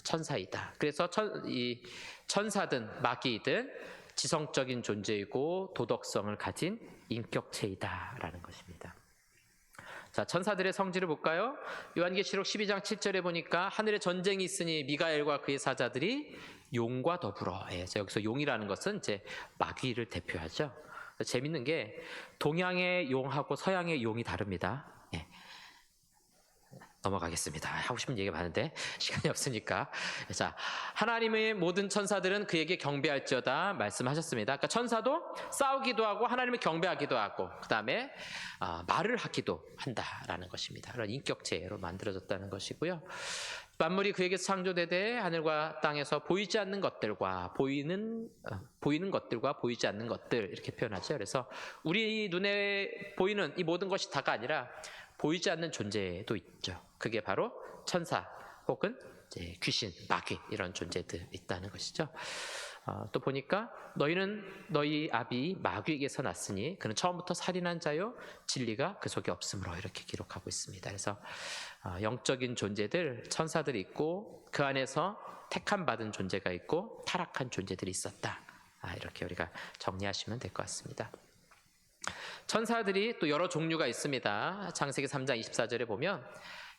B: 천사이다. 그래서 이 천사든 마귀든 지성적인 존재이고 도덕성을 가진 인격체이다라는 것입니다. 자, 천사들의 성질을 볼까요? 요한계시록 12장 7절에 보니까 하늘에 전쟁이 있으니 미가엘과 그의 사자들이 용과 더불어. 여기서 용이라는 것은 이제 마귀를 대표하죠. 재밌는 게 동양의 용하고 서양의 용이 다릅니다. 넘어가겠습니다. 하고 싶은 얘기가 많은데 시간이 없으니까. 자, 하나님의 모든 천사들은 그에게 경배할지어다 말씀하셨습니다. 그러니까 천사도 싸우기도 하고 하나님을 경배하기도 하고 그 다음에 말을 하기도 한다라는 것입니다. 그런 인격체로 만들어졌다는 것이고요. 만물이 그에게서 창조되되 하늘과 땅에서 보이지 않는 것들과 보이는 것들과 보이지 않는 것들, 이렇게 표현하죠. 그래서 우리 눈에 보이는 이 모든 것이 다가 아니라 보이지 않는 존재도 있죠. 그게 바로 천사 혹은 이제 귀신, 마귀 이런 존재들 있다는 것이죠. 또 보니까 너희는 너희 아비 마귀에게서 났으니 그는 처음부터 살인한 자요 진리가 그 속에 없으므로, 이렇게 기록하고 있습니다. 그래서 영적인 존재들, 천사들이 있고 그 안에서 택함 받은 존재가 있고 타락한 존재들이 있었다. 이렇게 우리가 정리하시면 될 것 같습니다. 천사들이 또 여러 종류가 있습니다. 창세기 3장 24절에 보면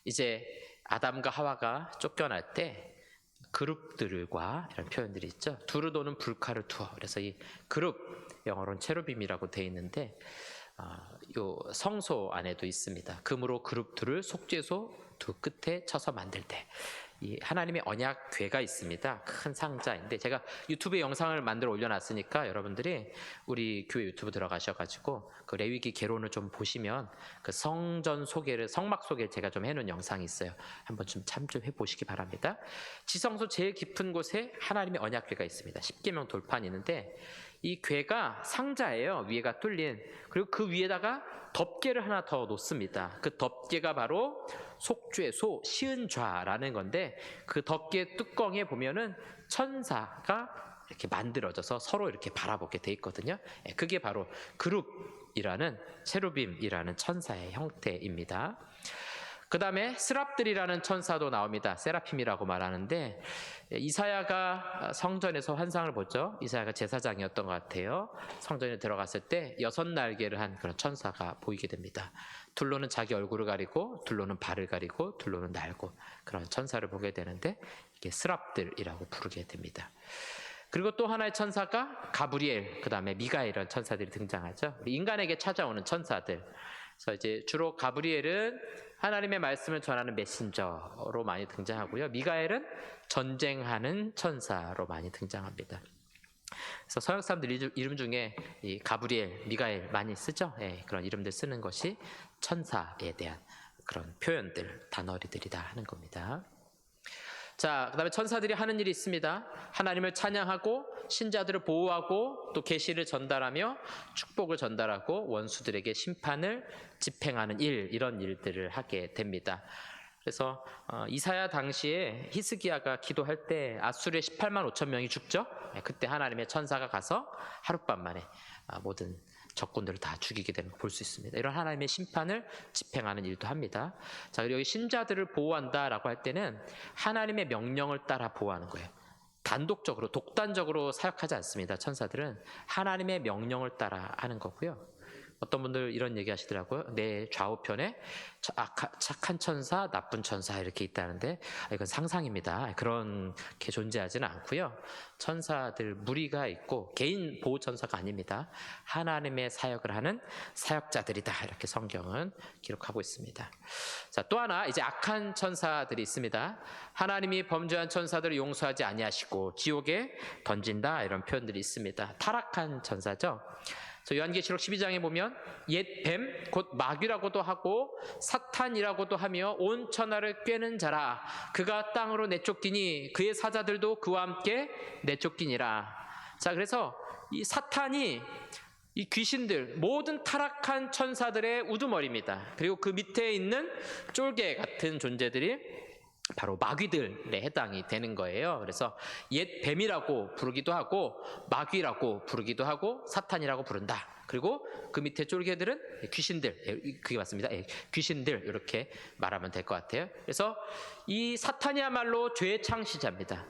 B: 이제 아담과 하와가 쫓겨날 때 그룹들과 이런 표현들이 있죠. 두루 도는 불칼을 두어. 그래서 이 그룹, 영어로는 체루빔이라고 되어 있는데 요 성소 안에도 있습니다. 금으로 그룹들을 속죄소 두 끝에 쳐서 만들 때 이 하나님의 언약 궤가 있습니다. 큰 상자인데 제가 유튜브에 영상을 만들어 올려놨으니까 여러분들이 우리 교회 유튜브 들어가셔가지고 그 레위기 개론을 좀 보시면 그 성전 소개를, 성막 소개를 제가 좀 해놓은 영상이 있어요. 한번 좀 참조해 보시기 바랍니다. 지성소 제일 깊은 곳에 하나님의 언약 궤가 있습니다. 10계명 돌판이 있는데 이 궤가 상자예요. 위에가 뚫린. 그리고 그 위에다가 덮개를 하나 더 놓습니다. 그 덮개가 바로 속죄소 시은좌라는 건데 그 덮개 뚜껑에 보면은 천사가 이렇게 만들어져서 서로 이렇게 바라보게 돼 있거든요. 그게 바로 그룹이라는 체루빔이라는 천사의 형태입니다. 그 다음에 스랍들이라는 천사도 나옵니다. 세라핌이라고 말하는데, 이사야가 성전에서 환상을 보죠. 이사야가 제사장이었던 것 같아요. 성전에 들어갔을 때 6날개를 한 그런 천사가 보이게 됩니다. 둘로는 자기 얼굴을 가리고, 둘로는 발을 가리고, 둘로는 날고, 그런 천사를 보게 되는데, 이게 스랍들이라고 부르게 됩니다. 그리고 또 하나의 천사가 가브리엘, 그 다음에 미가엘 이런 천사들이 등장하죠. 우리 인간에게 찾아오는 천사들. 그래서 이제 주로 가브리엘은 하나님의 말씀을 전하는 메신저로 많이 등장하고요. 미가엘은 전쟁하는 천사로 많이 등장합니다. 그래서 서양 사람들 이름 중에 이 가브리엘, 미가엘 많이 쓰죠. 예, 그런 이름들 쓰는 것이 천사에 대한 그런 표현들, 단어리들이다 하는 겁니다. 자, 그 다음에 천사들이 하는 일이 있습니다. 하나님을 찬양하고 신자들을 보호하고 또 계시를 전달하며 축복을 전달하고 원수들에게 심판을 집행하는 일, 이런 일들을 하게 됩니다. 그래서 이사야 당시에 히스기야가 기도할 때 아수르의 18만 5천 명이 죽죠. 그때 하나님의 천사가 가서 하룻밤 만에 모든 적군들을 다 죽이게 되는 걸 볼 수 있습니다. 이런 하나님의 심판을 집행하는 일도 합니다. 자, 그리고 여기 신자들을 보호한다라고 할 때는 하나님의 명령을 따라 보호하는 거예요. 단독적으로, 독단적으로 사역하지 않습니다. 천사들은 하나님의 명령을 따라 하는 거고요. 어떤 분들 이런 얘기 하시더라고요. 내 좌우편에 착한 천사, 나쁜 천사 이렇게 있다는데, 이건 상상입니다. 그렇게 존재하지는 않고요. 천사들 무리가 있고 개인 보호 천사가 아닙니다. 하나님의 사역을 하는 사역자들이다, 이렇게 성경은 기록하고 있습니다. 자, 또 하나 이제 악한 천사들이 있습니다. 하나님이 범죄한 천사들을 용서하지 아니하시고 지옥에 던진다, 이런 표현들이 있습니다. 타락한 천사죠. 요한계시록 12장에 보면 옛 뱀, 곧 마귀라고도 하고 사탄이라고도 하며 온 천하를 꿰는 자라. 그가 땅으로 내쫓기니 그의 사자들도 그와 함께 내쫓기니라. 자, 그래서 이 사탄이 이 귀신들, 모든 타락한 천사들의 우두머리입니다. 그리고 그 밑에 있는 쫄개 같은 존재들이 바로 마귀들에 해당이 되는 거예요. 그래서 옛 뱀이라고 부르기도 하고 마귀라고 부르기도 하고 사탄이라고 부른다. 그리고 그 밑에 쫄개들은 귀신들, 그게 맞습니다. 귀신들, 이렇게 말하면 될 것 같아요. 그래서 이 사탄이야말로 죄의 창시자입니다.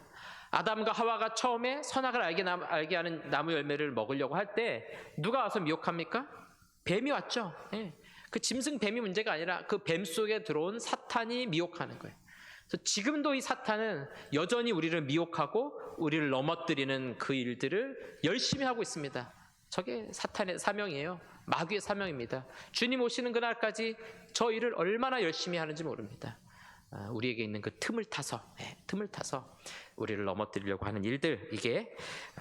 B: 아담과 하와가 처음에 선악을 알게 하는 나무 열매를 먹으려고 할 때 누가 와서 미혹합니까? 뱀이 왔죠. 그 짐승 뱀이 문제가 아니라 그 뱀 속에 들어온 사탄이 미혹하는 거예요. 그래서 지금도 이 사탄은 여전히 우리를 미혹하고 우리를 넘어뜨리는 그 일들을 열심히 하고 있습니다. 저게 사탄의 사명이에요. 마귀의 사명입니다. 주님 오시는 그날까지 저 일을 얼마나 열심히 하는지 모릅니다. 우리에게 있는 그 틈을 타서 우리를 넘어뜨리려고 하는 일들, 이게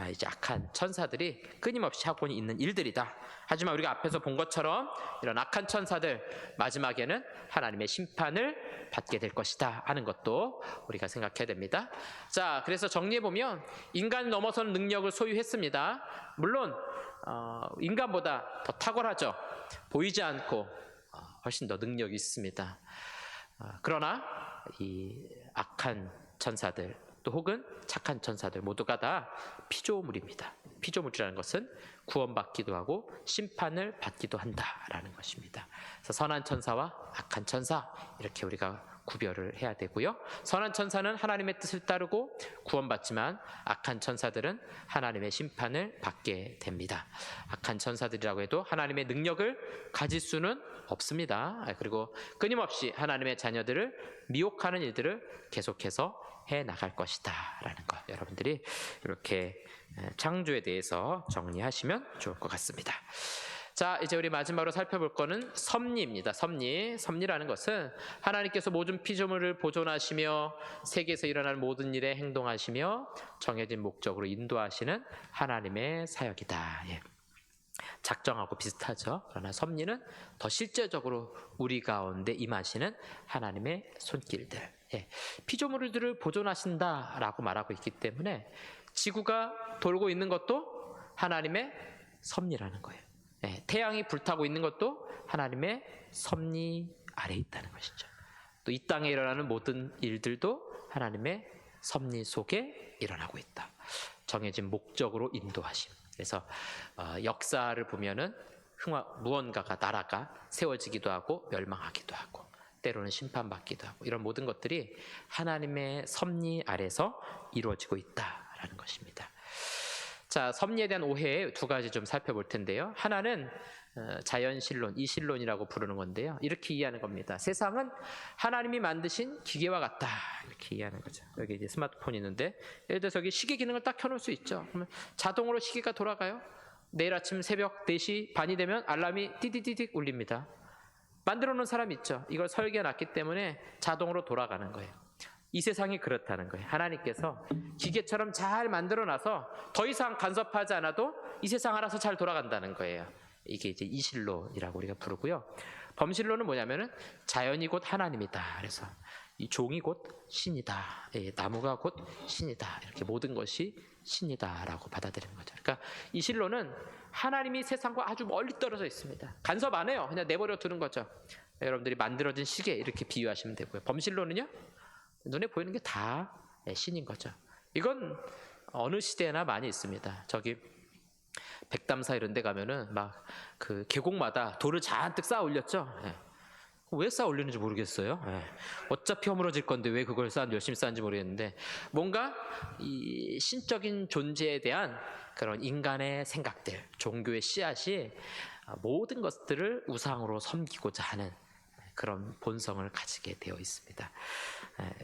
B: 이제 악한 천사들이 끊임없이 하고 있는 일들이다. 하지만 우리가 앞에서 본 것처럼 이런 악한 천사들 마지막에는 하나님의 심판을 받게 될 것이다 하는 것도 우리가 생각해야 됩니다. 자, 그래서 정리해보면 인간을 넘어서는 능력을 소유했습니다. 물론 인간보다 더 탁월하죠. 보이지 않고 훨씬 더 능력이 있습니다. 그러나 이 악한 천사들 또 혹은 착한 천사들 모두가 다 피조물입니다. 피조물이라는 것은 구원받기도 하고 심판을 받기도 한다라는 것입니다. 그래서 선한 천사와 악한 천사, 이렇게 우리가 구별을 해야 되고요. 선한 천사는 하나님의 뜻을 따르고 구원받지만 악한 천사들은 하나님의 심판을 받게 됩니다. 악한 천사들이라고 해도 하나님의 능력을 가질 수는 없습니다. 그리고 끊임없이 하나님의 자녀들을 미혹하는 일들을 계속해서 해 나갈 것이다 라는 것, 여러분들이 이렇게 창조에 대해서 정리하시면 좋을 것 같습니다. 자, 이제 우리 마지막으로 살펴볼 거는 섭리입니다. 섭리라는 것은 하나님께서 모든 피조물을 보존하시며 세계에서 일어나는 모든 일에 행동하시며 정해진 목적으로 인도하시는 하나님의 사역이다. 작정하고 비슷하죠. 그러나 섭리는 더 실제적으로 우리 가운데 임하시는 하나님의 손길들, 피조물들을 보존하신다라고 말하고 있기 때문에 지구가 돌고 있는 것도 하나님의 섭리라는 거예요. 태양이 불타고 있는 것도 하나님의 섭리 아래 있다는 것이죠. 또 이 땅에 일어나는 모든 일들도 하나님의 섭리 속에 일어나고 있다. 정해진 목적으로 인도하심. 그래서 역사를 보면은 무언가가, 나라가 세워지기도 하고 멸망하기도 하고, 때로는 심판받기도 하고 이런 모든 것들이 하나님의 섭리 아래서 이루어지고 있다라는 것입니다. 자, 섭리에 대한 오해 두 가지 좀 살펴볼 텐데요. 하나는 자연신론, 이신론이라고 부르는 건데요. 이렇게 이해하는 겁니다. 세상은 하나님이 만드신 기계와 같다. 이렇게 이해하는 거죠. 여기 이제 스마트폰이 있는데 예를 들어서 여기 시계 기능을 딱 켜놓을 수 있죠. 그러면 자동으로 시계가 돌아가요. 내일 아침 새벽 4시 반이 되면 알람이 띠디디딕 울립니다. 만들어 놓은 사람 있죠. 이걸 설계해 놨기 때문에 자동으로 돌아가는 거예요. 이 세상이 그렇다는 거예요. 하나님께서 기계처럼 잘 만들어 놔서 더 이상 간섭하지 않아도 이 세상 알아서 잘 돌아간다는 거예요. 이게 이제 이신론이라고 우리가 부르고요. 범신론은 뭐냐면은 자연이 곧 하나님이다. 그래서 이 종이 곧 신이다. 나무가 곧 신이다. 이렇게 모든 것이 신이다라고 받아들이는 거죠. 그러니까 이신론은 하나님이 세상과 아주 멀리 떨어져 있습니다. 간섭 안 해요. 그냥 내버려 두는 거죠. 여러분들이 만들어진 시계 이렇게 비유하시면 되고요. 범신론은요, 눈에 보이는 게 다 신인 거죠. 이건 어느 시대나 많이 있습니다. 저기 백담사 이런 데 가면은 막 그 계곡마다 돌을 잔뜩 쌓아 올렸죠. 왜 쌓아 올리는지 모르겠어요. 어차피 허물어질 건데 왜 그걸 열심히 쌓은지 모르겠는데, 뭔가 이 신적인 존재에 대한 그런 인간의 생각들, 종교의 씨앗이 모든 것들을 우상으로 섬기고자 하는 그런 본성을 가지게 되어 있습니다.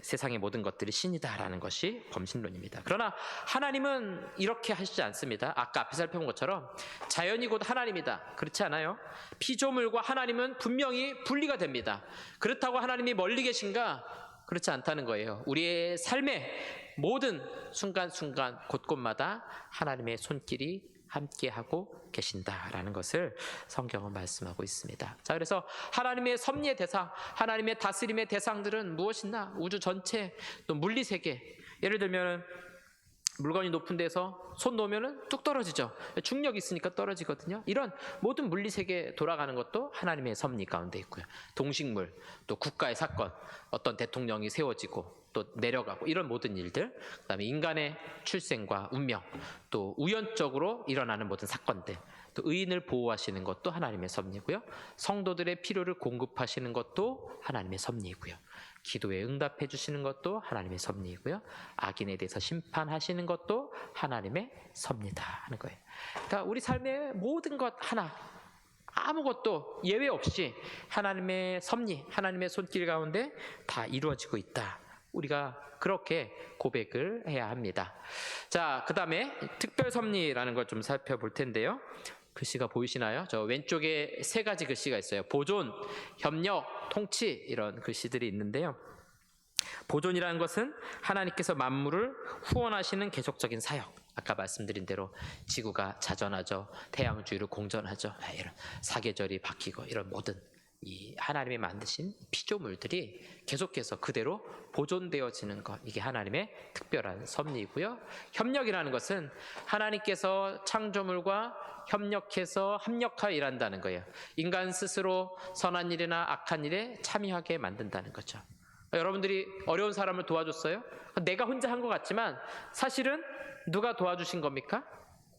B: 세상의 모든 것들이 신이다라는 것이 범신론입니다. 그러나 하나님은 이렇게 하시지 않습니다. 아까 앞에 살펴본 것처럼 자연이 곧 하나님이다. 그렇지 않아요? 피조물과 하나님은 분명히 분리가 됩니다. 그렇다고 하나님이 멀리 계신가? 그렇지 않다는 거예요. 우리의 삶의 모든 순간순간 곳곳마다 하나님의 손길이 함께하고 계신다라는 것을 성경은 말씀하고 있습니다. 자, 그래서 하나님의 섭리의 대상, 하나님의 다스림의 대상들은 무엇이나 우주 전체, 또 물리세계, 예를 들면 물건이 높은 데서 손 놓으면 뚝 떨어지죠. 중력이 있으니까 떨어지거든요. 이런 모든 물리세계에 돌아가는 것도 하나님의 섭리 가운데 있고요. 동식물, 또 국가의 사건, 어떤 대통령이 세워지고 또 내려가고 이런 모든 일들, 그다음에 인간의 출생과 운명, 또 우연적으로 일어나는 모든 사건들, 또 의인을 보호하시는 것도 하나님의 섭리고요. 성도들의 필요를 공급하시는 것도 하나님의 섭리이고요. 기도에 응답해 주시는 것도 하나님의 섭리이고요. 악인에 대해서 심판하시는 것도 하나님의 섭리다 하는 거예요. 그러니까 우리 삶의 모든 것 하나, 아무것도 예외 없이 하나님의 섭리, 하나님의 손길 가운데 다 이루어지고 있다. 우리가 그렇게 고백을 해야 합니다. 자, 그 다음에 특별 섭리라는 걸 좀 살펴볼 텐데요. 글씨가 보이시나요? 저 왼쪽에 세 가지 글씨가 있어요. 보존, 협력, 통치, 이런 글씨들이 있는데요. 보존이라는 것은 하나님께서 만물을 후원하시는 계속적인 사역. 아까 말씀드린 대로 지구가 자전하죠. 태양주위를 공전하죠. 이런 사계절이 바뀌고 이런 모든 이 하나님이 만드신 피조물들이 계속해서 그대로 보존되어지는 것, 이게 하나님의 특별한 섭리이고요. 협력이라는 것은 하나님께서 창조물과 협력해서 합력하여 일한다는 거예요. 인간 스스로 선한 일이나 악한 일에 참여하게 만든다는 거죠. 여러분들이 어려운 사람을 도와줬어요? 내가 혼자 한 것 같지만 사실은 누가 도와주신 겁니까?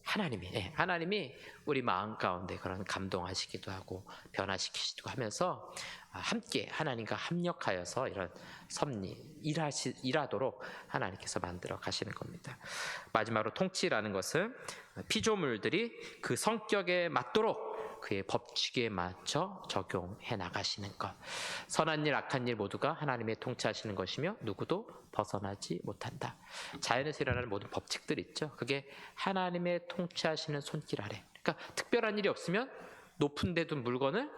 B: 하나님이 우리 마음 가운데 그런 감동하시기도 하고 변화시키시기도 하면서 함께 하나님과 합력하여서 이런 섭리, 일하도록 하나님께서 만들어 가시는 겁니다. 마지막으로 통치라는 것은 피조물들이 그 성격에 맞도록 그의 법칙에 맞춰 적용해 나가시는 것. 선한 일, 악한 일 모두가 하나님의 통치하시는 것이며 누구도 벗어나지 못한다. 자연에서 일어나는 모든 법칙들 있죠. 그게 하나님의 통치하시는 손길 아래. 그러니까 특별한 일이 없으면 높은 데 둔 물건을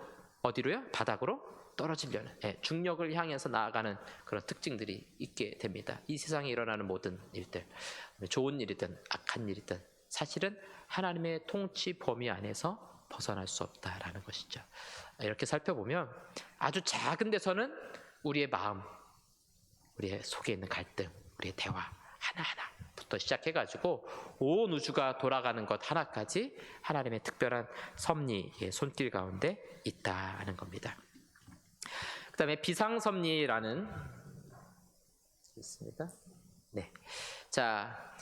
B: 어디로요? 바닥으로 떨어지려는, 중력을 향해서 나아가는 그런 특징들이 있게 됩니다. 이 세상에 일어나는 모든 일들, 좋은 일이든 악한 일이든 사실은 하나님의 통치 범위 안에서 벗어날 수 없다라는 것이죠. 이렇게 살펴보면 아주 작은 데서는 우리의 마음, 우리의 속에 있는 갈등, 우리의 대화 하나하나부터 시작해가지고 온 우주가 돌아가는 것 하나까지 하나님의 특별한 섭리의 손길 가운데 있다는 겁니다. 그 다음에 비상섭리라는 있습니다. 네, 자,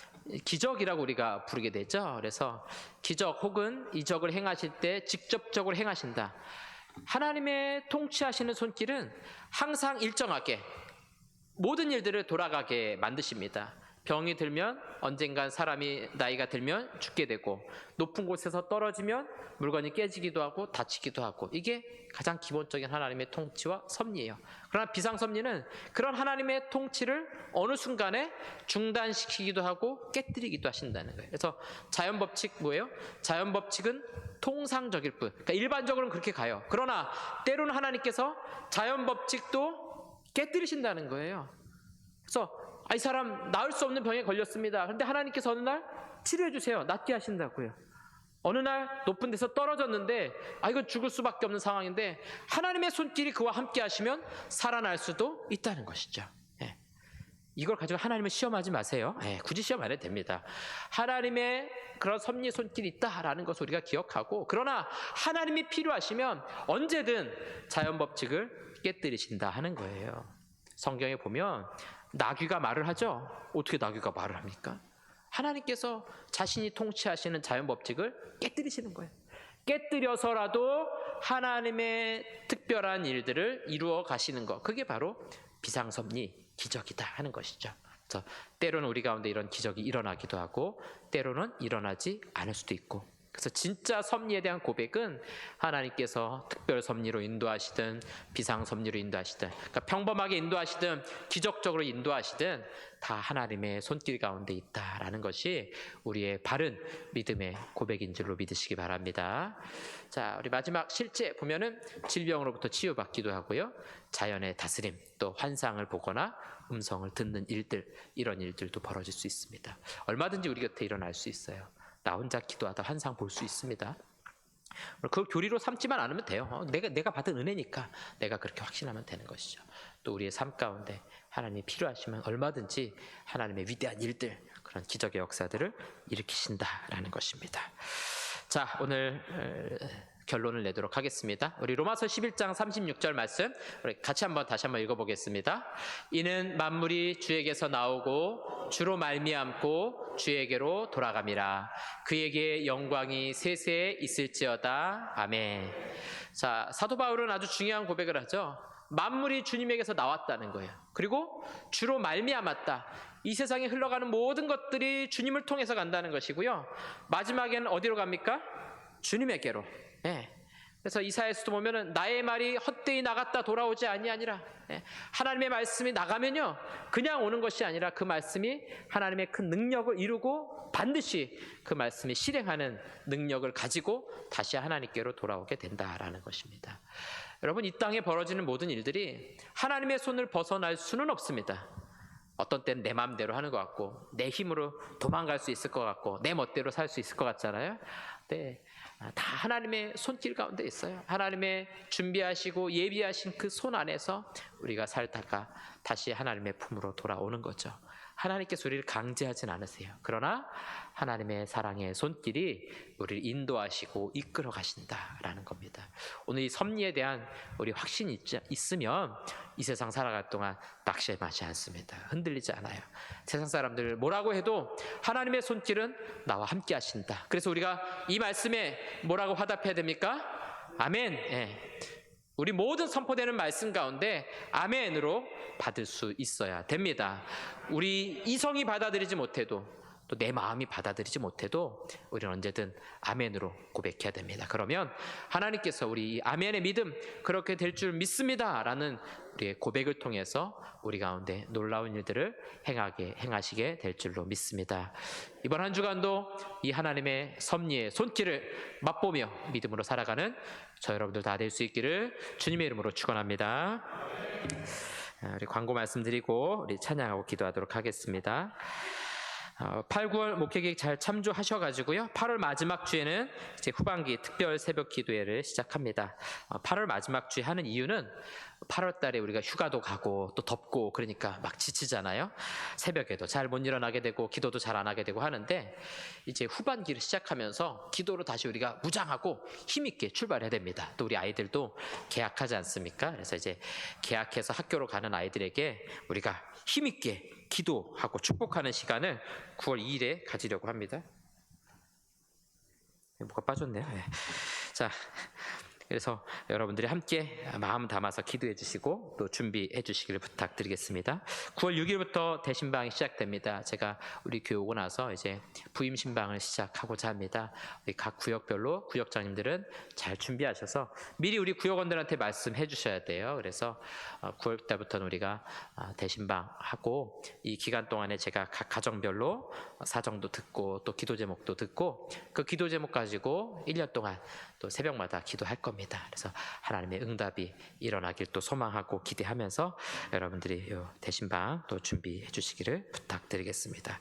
B: 기적이라고 우리가 부르게 되죠. 그래서 기적 혹은 이적을 행하실 때 직접적으로 행하신다. 하나님의 통치하시는 손길은 항상 일정하게 모든 일들을 돌아가게 만드십니다. 병이 들면 언젠간 사람이 나이가 들면 죽게 되고, 높은 곳에서 떨어지면 물건이 깨지기도 하고 다치기도 하고, 이게 가장 기본적인 하나님의 통치와 섭리예요. 그러나 비상섭리는 그런 하나님의 통치를 어느 순간에 중단시키기도 하고 깨뜨리기도 하신다는 거예요. 그래서 자연법칙 뭐예요? 자연법칙은 통상적일 뿐, 그러니까 일반적으로는 그렇게 가요. 그러나 때로는 하나님께서 자연법칙도 깨뜨리신다는 거예요. 그래서 이 사람 나을 수 없는 병에 걸렸습니다. 그런데 하나님께서 어느 날 치료해 주세요. 낫게 하신다고요. 어느 날 높은 데서 떨어졌는데 이거 죽을 수밖에 없는 상황인데 하나님의 손길이 그와 함께 하시면 살아날 수도 있다는 것이죠. 이걸 가지고 하나님을 시험하지 마세요. 굳이 시험 안 해도 됩니다. 하나님의 그런 섭리 손길이 있다라는 것을 우리가 기억하고, 그러나 하나님이 필요하시면 언제든 자연법칙을 깨뜨리신다 하는 거예요. 성경에 보면 나귀가 말을 하죠. 어떻게 나귀가 말을 합니까? 하나님께서 자신이 통치하시는 자연법칙을 깨뜨리시는 거예요. 깨뜨려서라도 하나님의 특별한 일들을 이루어 가시는 것, 그게 바로 비상섭리 기적이다 하는 것이죠. 그래서 때로는 우리 가운데 이런 기적이 일어나기도 하고 때로는 일어나지 않을 수도 있고, 그래서 진짜 섭리에 대한 고백은 하나님께서 특별 섭리로 인도하시든 비상섭리로 인도하시든, 그러니까 평범하게 인도하시든 기적적으로 인도하시든 다 하나님의 손길 가운데 있다라는 것이 우리의 바른 믿음의 고백인 줄로 믿으시기 바랍니다. 자, 우리 마지막 실제 보면은 질병으로부터 치유받기도 하고요, 자연의 다스림, 또 환상을 보거나 음성을 듣는 일들, 이런 일들도 벌어질 수 있습니다. 얼마든지 우리 곁에 일어날 수 있어요. 나 혼자 기도하다 환상 볼 수 있습니다. 그걸 교리로 삼지만 않으면 돼요. 내가 받은 은혜니까 내가 그렇게 확신하면 되는 것이죠. 또 우리의 삶 가운데 하나님이 필요하시면 얼마든지 하나님의 위대한 일들, 그런 기적의 역사들을 일으키신다라는 것입니다. 자, 오늘 결론을 내도록 하겠습니다. 우리 로마서 11장 36절 말씀 우리 같이 다시 한번 읽어보겠습니다. 이는 만물이 주에게서 나오고 주로 말미암고 주에게로 돌아감이라. 그에게 영광이 세세에 있을지어다. 아멘. 자, 사도 바울은 아주 중요한 고백을 하죠. 만물이 주님에게서 나왔다는 거예요. 그리고 주로 말미암았다. 이 세상에 흘러가는 모든 것들이 주님을 통해서 간다는 것이고요. 마지막에는 어디로 갑니까? 주님에게로. 그래서 이사야서도 보면은 나의 말이 헛되이 나갔다 돌아오지 아니하니라. 하나님의 말씀이 나가면요, 그냥 오는 것이 아니라 그 말씀이 하나님의 큰 능력을 이루고 반드시 그 말씀이 실행하는 능력을 가지고 다시 하나님께로 돌아오게 된다라는 것입니다. 여러분, 이 땅에 벌어지는 모든 일들이 하나님의 손을 벗어날 수는 없습니다. 어떤 때는 내 마음대로 하는 것 같고 내 힘으로 도망갈 수 있을 것 같고 내 멋대로 살 수 있을 것 같잖아요. 네, 다 하나님의 손길 가운데 있어요. 하나님의 준비하시고 예비하신 그 손 안에서 우리가 살다가 다시 하나님의 품으로 돌아오는 거죠. 하나님께서 우리를 강제하진 않으세요. 그러나 하나님의 사랑의 손길이 우리를 인도하시고 이끌어 가신다라는 겁니다. 오늘 이 섭리에 대한 우리 확신이 있으면 이 세상 살아갈 동안 낙심하지 않습니다. 흔들리지 않아요. 세상 사람들 뭐라고 해도 하나님의 손길은 나와 함께 하신다. 그래서 우리가 이 말씀에 뭐라고 화답해야 됩니까? 아멘. 우리 모든 선포되는 말씀 가운데 아멘으로 받을 수 있어야 됩니다. 우리 이성이 받아들이지 못해도, 또 내 마음이 받아들이지 못해도 우리는 언제든 아멘으로 고백해야 됩니다. 그러면 하나님께서 우리 이 아멘의 믿음, 그렇게 될 줄 믿습니다 라는 우리의 고백을 통해서 우리 가운데 놀라운 일들을 행하시게 될 줄로 믿습니다. 이번 한 주간도 이 하나님의 섭리의 손길을 맛보며 믿음으로 살아가는 저 여러분들 다 될 수 있기를 주님의 이름으로 축원합니다. 우리 광고 말씀드리고 우리 찬양하고 기도하도록 하겠습니다. 8, 9월 목회계획 잘 참조하셔가지고요, 8월 마지막 주에는 이제 후반기 특별 새벽 기도회를 시작합니다. 8월 마지막 주에 하는 이유는 8월 달에 우리가 휴가도 가고 또 덥고 그러니까 막 지치잖아요. 새벽에도 잘 못 일어나게 되고 기도도 잘 안 하게 되고 하는데, 이제 후반기를 시작하면서 기도로 다시 우리가 무장하고 힘있게 출발해야 됩니다. 또 우리 아이들도 개학하지 않습니까? 그래서 이제 개학해서 학교로 가는 아이들에게 우리가 힘있게 기도하고 축복하는 시간을 9월 2일에 가지려고 합니다. 뭐가 빠졌네요. 자, 그래서 여러분들이 함께 마음 담아서 기도해 주시고 또 준비해 주시기를 부탁드리겠습니다. 9월 6일부터 대신방이 시작됩니다. 제가 우리 교회 오고 나서 이제 부임 신방을 시작하고자 합니다. 우리 각 구역별로 구역장님들은 잘 준비하셔서 미리 우리 구역원들한테 말씀해 주셔야 돼요. 그래서 9월 달부터는 우리가 대신방 하고 이 기간 동안에 제가 각 가정별로 사정도 듣고 또 기도 제목도 듣고 그 기도 제목 가지고 1년 동안 또 새벽마다 기도할 겁니다. 그래서 하나님의 응답이 일어나길 또 소망하고 기대하면서 여러분들이 이 대신방 또 준비해 주시기를 부탁드리겠습니다.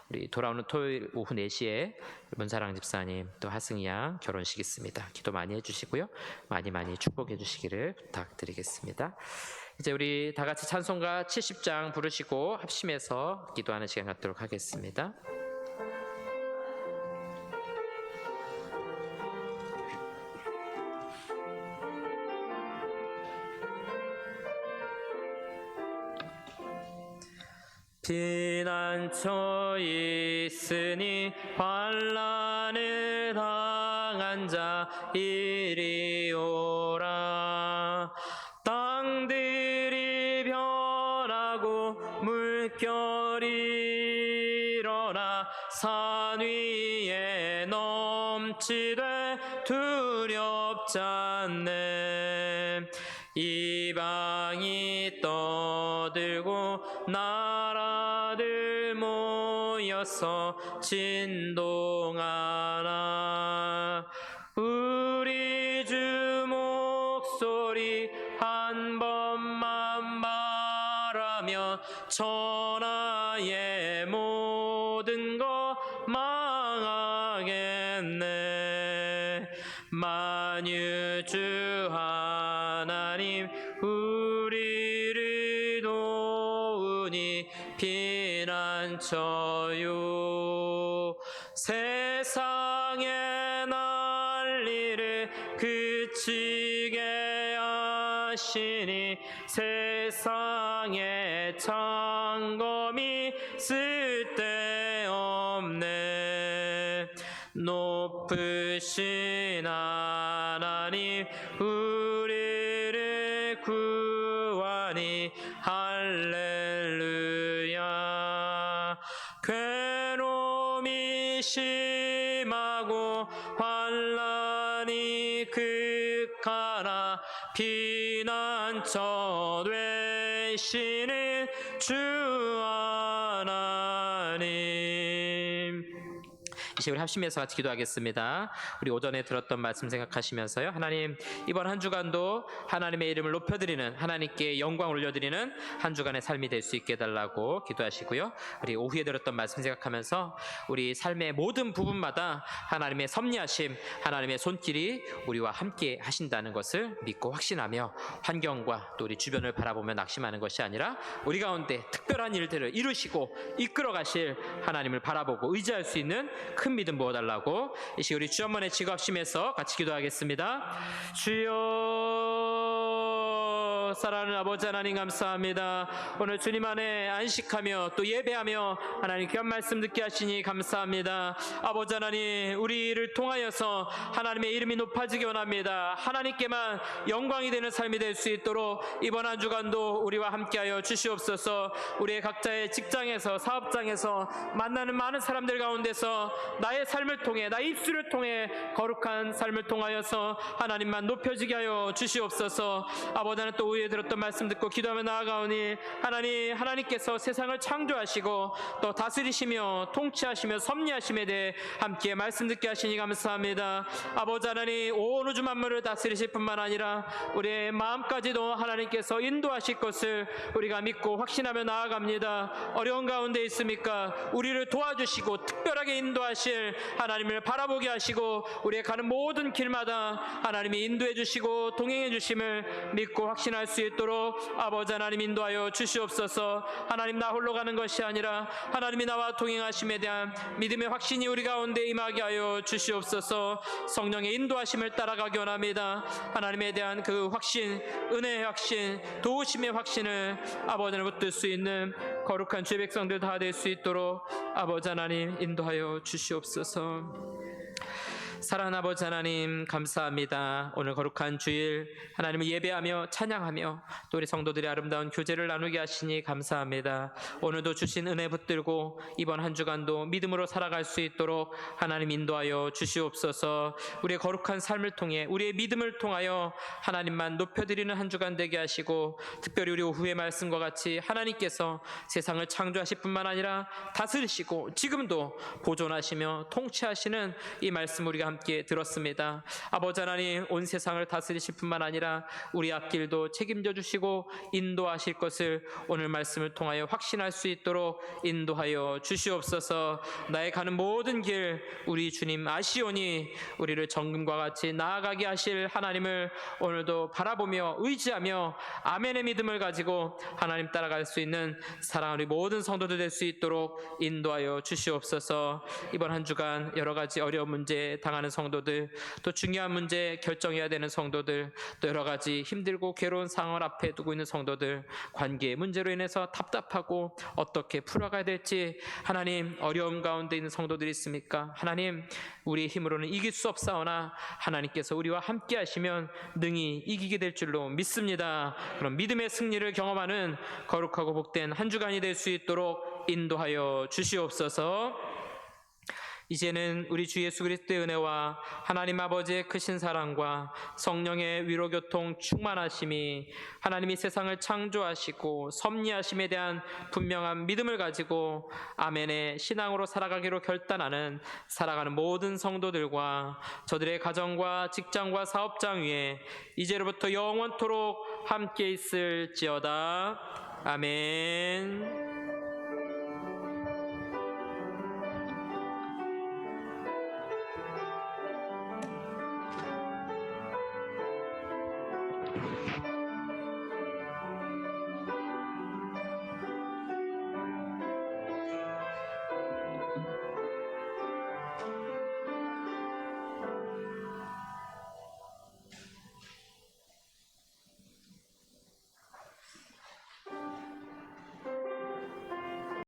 B: 우리 돌아오는 토요일 오후 4시에 문사랑 집사님 또 하승이 양 결혼식 있습니다. 기도 많이 해주시고요. 많이 축복해 주시기를 부탁드리겠습니다. 이제 우리 다 같이 찬송가 70장 부르시고 합심해서 기도하는 시간 갖도록 하겠습니다. 피난처 있으니 환난을 당한 자 이리 오라. 땅들이 변하고 물결이 일어나 산 위에 넘치되 두렵지 않네. 이방이 떠들고 나라들 모여서 진동하나. 우리 주 목소리 한 번만 말하면 천하의 모든 것 망하겠네. 만유주 하나님 우리를 도우니 피난처요. 세상의 난리를 그치게 하시니 세상의 창검이 쓸데없네. 높으신 하나님 우리를 구하니 할렐루야. 괴로움이 심하고 환난이 극하나 피난처 되시는 주 하나님. 이제 우리 합심해서 같이 기도하겠습니다. 우리 오전에 들었던 말씀 생각하시면서요. 하나님, 이번 한 주간도 하나님의 이름을 높여드리는, 하나님께 영광 올려드리는 한 주간의 삶이 될 수 있게 해달라고 기도하시고요. 우리 오후에 들었던 말씀 생각하면서 우리 삶의 모든 부분마다 하나님의 섭리하심, 하나님의 손길이 우리와 함께 하신다는 것을 믿고 확신하며 환경과 또 우리 주변을 바라보며 낙심하는 것이 아니라 우리 가운데 특별한 일들을 이루시고 이끌어 가실 하나님을 바라보고 의지할 수 있는 큰 믿음 부어달라고 이 시간 우리 주 한번에 지갑심해서 같이 기도하겠습니다. 주여, 사랑하는 아버지 하나님 감사합니다. 오늘 주님 안에 안식하며 또 예배하며 하나님 귀한 말씀 듣게 하시니 감사합니다. 아버지 하나님, 우리를 통하여서 하나님의 이름이 높아지기 원합니다. 하나님께만 영광이 되는 삶이 될 수 있도록 이번 한 주간도 우리와 함께하여 주시옵소서. 우리의 각자의 직장에서 사업장에서 만나는 많은 사람들 가운데서 나의 삶을 통해, 나의 입술을 통해 거룩한 삶을 통하여서 하나님만 높여지게 하여 주시옵소서. 아버지 하나님, 또 오후에 들었던 말씀 듣고 기도하며 나아가오니 하나님께서 세상을 창조하시고 또 다스리시며 통치하시며 섭리하심에 대해 함께 말씀 듣게 하시니 감사합니다. 아버지 하나님, 온 우주 만물을 다스리실 뿐만 아니라 우리의 마음까지도 하나님께서 인도하실 것을 우리가 믿고 확신하며 나아갑니다. 어려운 가운데 있습니까? 우리를 도와주시고 특별하게 인도하실 하나님을 바라보게 하시고 우리의 가는 모든 길마다 하나님이 인도해 주시고 동행해 주심을 믿고 확신할 수 있도록 아버지 하나님 인도하여 주시옵소서. 하나님, 나 홀로 가는 것이 아니라 하나님이 나와 동행하심에 대한 믿음의 확신이 우리 가운데 임하게 하여 주시옵소서. 성령의 인도하심을 따라가기 원합니다. 하나님에 대한 그 확신, 은혜의 확신, 도우심의 확신을 아버지 하나님 붙들 수 있는 거룩한 주의 백성들 다 될 수 있도록 아버지 하나님 인도하여 주시옵소서. 사랑하는 아버지 하나님 감사합니다. 오늘 거룩한 주일 하나님을 예배하며 찬양하며 또 우리 성도들의 아름다운 교제를 나누게 하시니 감사합니다. 오늘도 주신 은혜 붙들고 이번 한 주간도 믿음으로 살아갈 수 있도록 하나님 인도하여 주시옵소서. 우리의 거룩한 삶을 통해 우리의 믿음을 통하여 하나님만 높여드리는 한 주간 되게 하시고 특별히 우리 오후의 말씀과 같이 하나님께서 세상을 창조하실 뿐만 아니라 다스리시고 지금도 보존하시며 통치하시는 이 말씀 우리가 함께 들었습니다. 아버지 하나님 온 세상을 다스리실 뿐만 아니라 우리 앞길도 책임져 주시고 인도하실 것을 오늘 말씀을 통하여 확신할 수 있도록 인도하여 주시옵소서. 나의 가는 모든 길 우리 주님 아시오니 우리를 정금과 같이 나아가게 하실 하나님을 오늘도 바라보며 의지하며 아멘의 믿음을 가지고 하나님 따라갈 수 있는 사랑하는 우리 모든 성도들 될 수 있도록 인도하여 주시옵소서. 이번 한 주간 여러 가지 어려운 문제 당하는 성도들, 또 중요한 문제 결정해야 되는 성도들, 또 여러 가지 힘들고 괴로운 상황을 앞에 두고 있는 성도들, 관계 문제로 인해서 답답하고 어떻게 풀어가야 될지 하나님 어려움 가운데 있는 성도들이 있습니까? 하나님 우리의 힘으로는 이길 수 없사오나 하나님께서 우리와 함께 하시면 능히 이기게 될 줄로 믿습니다. 그럼 믿음의 승리를 경험하는 거룩하고 복된 한 주간이 될 수 있도록 인도하여 주시옵소서. 이제는 우리 주 예수 그리스도의 은혜와 하나님 아버지의 크신 사랑과 성령의 위로교통 충만하심이 하나님이 세상을 창조하시고 섭리하심에 대한 분명한 믿음을 가지고 아멘의 신앙으로 살아가기로 결단하는 살아가는 모든 성도들과 저들의 가정과 직장과 사업장 위에 이제로부터 영원토록 함께 있을지어다. 아멘.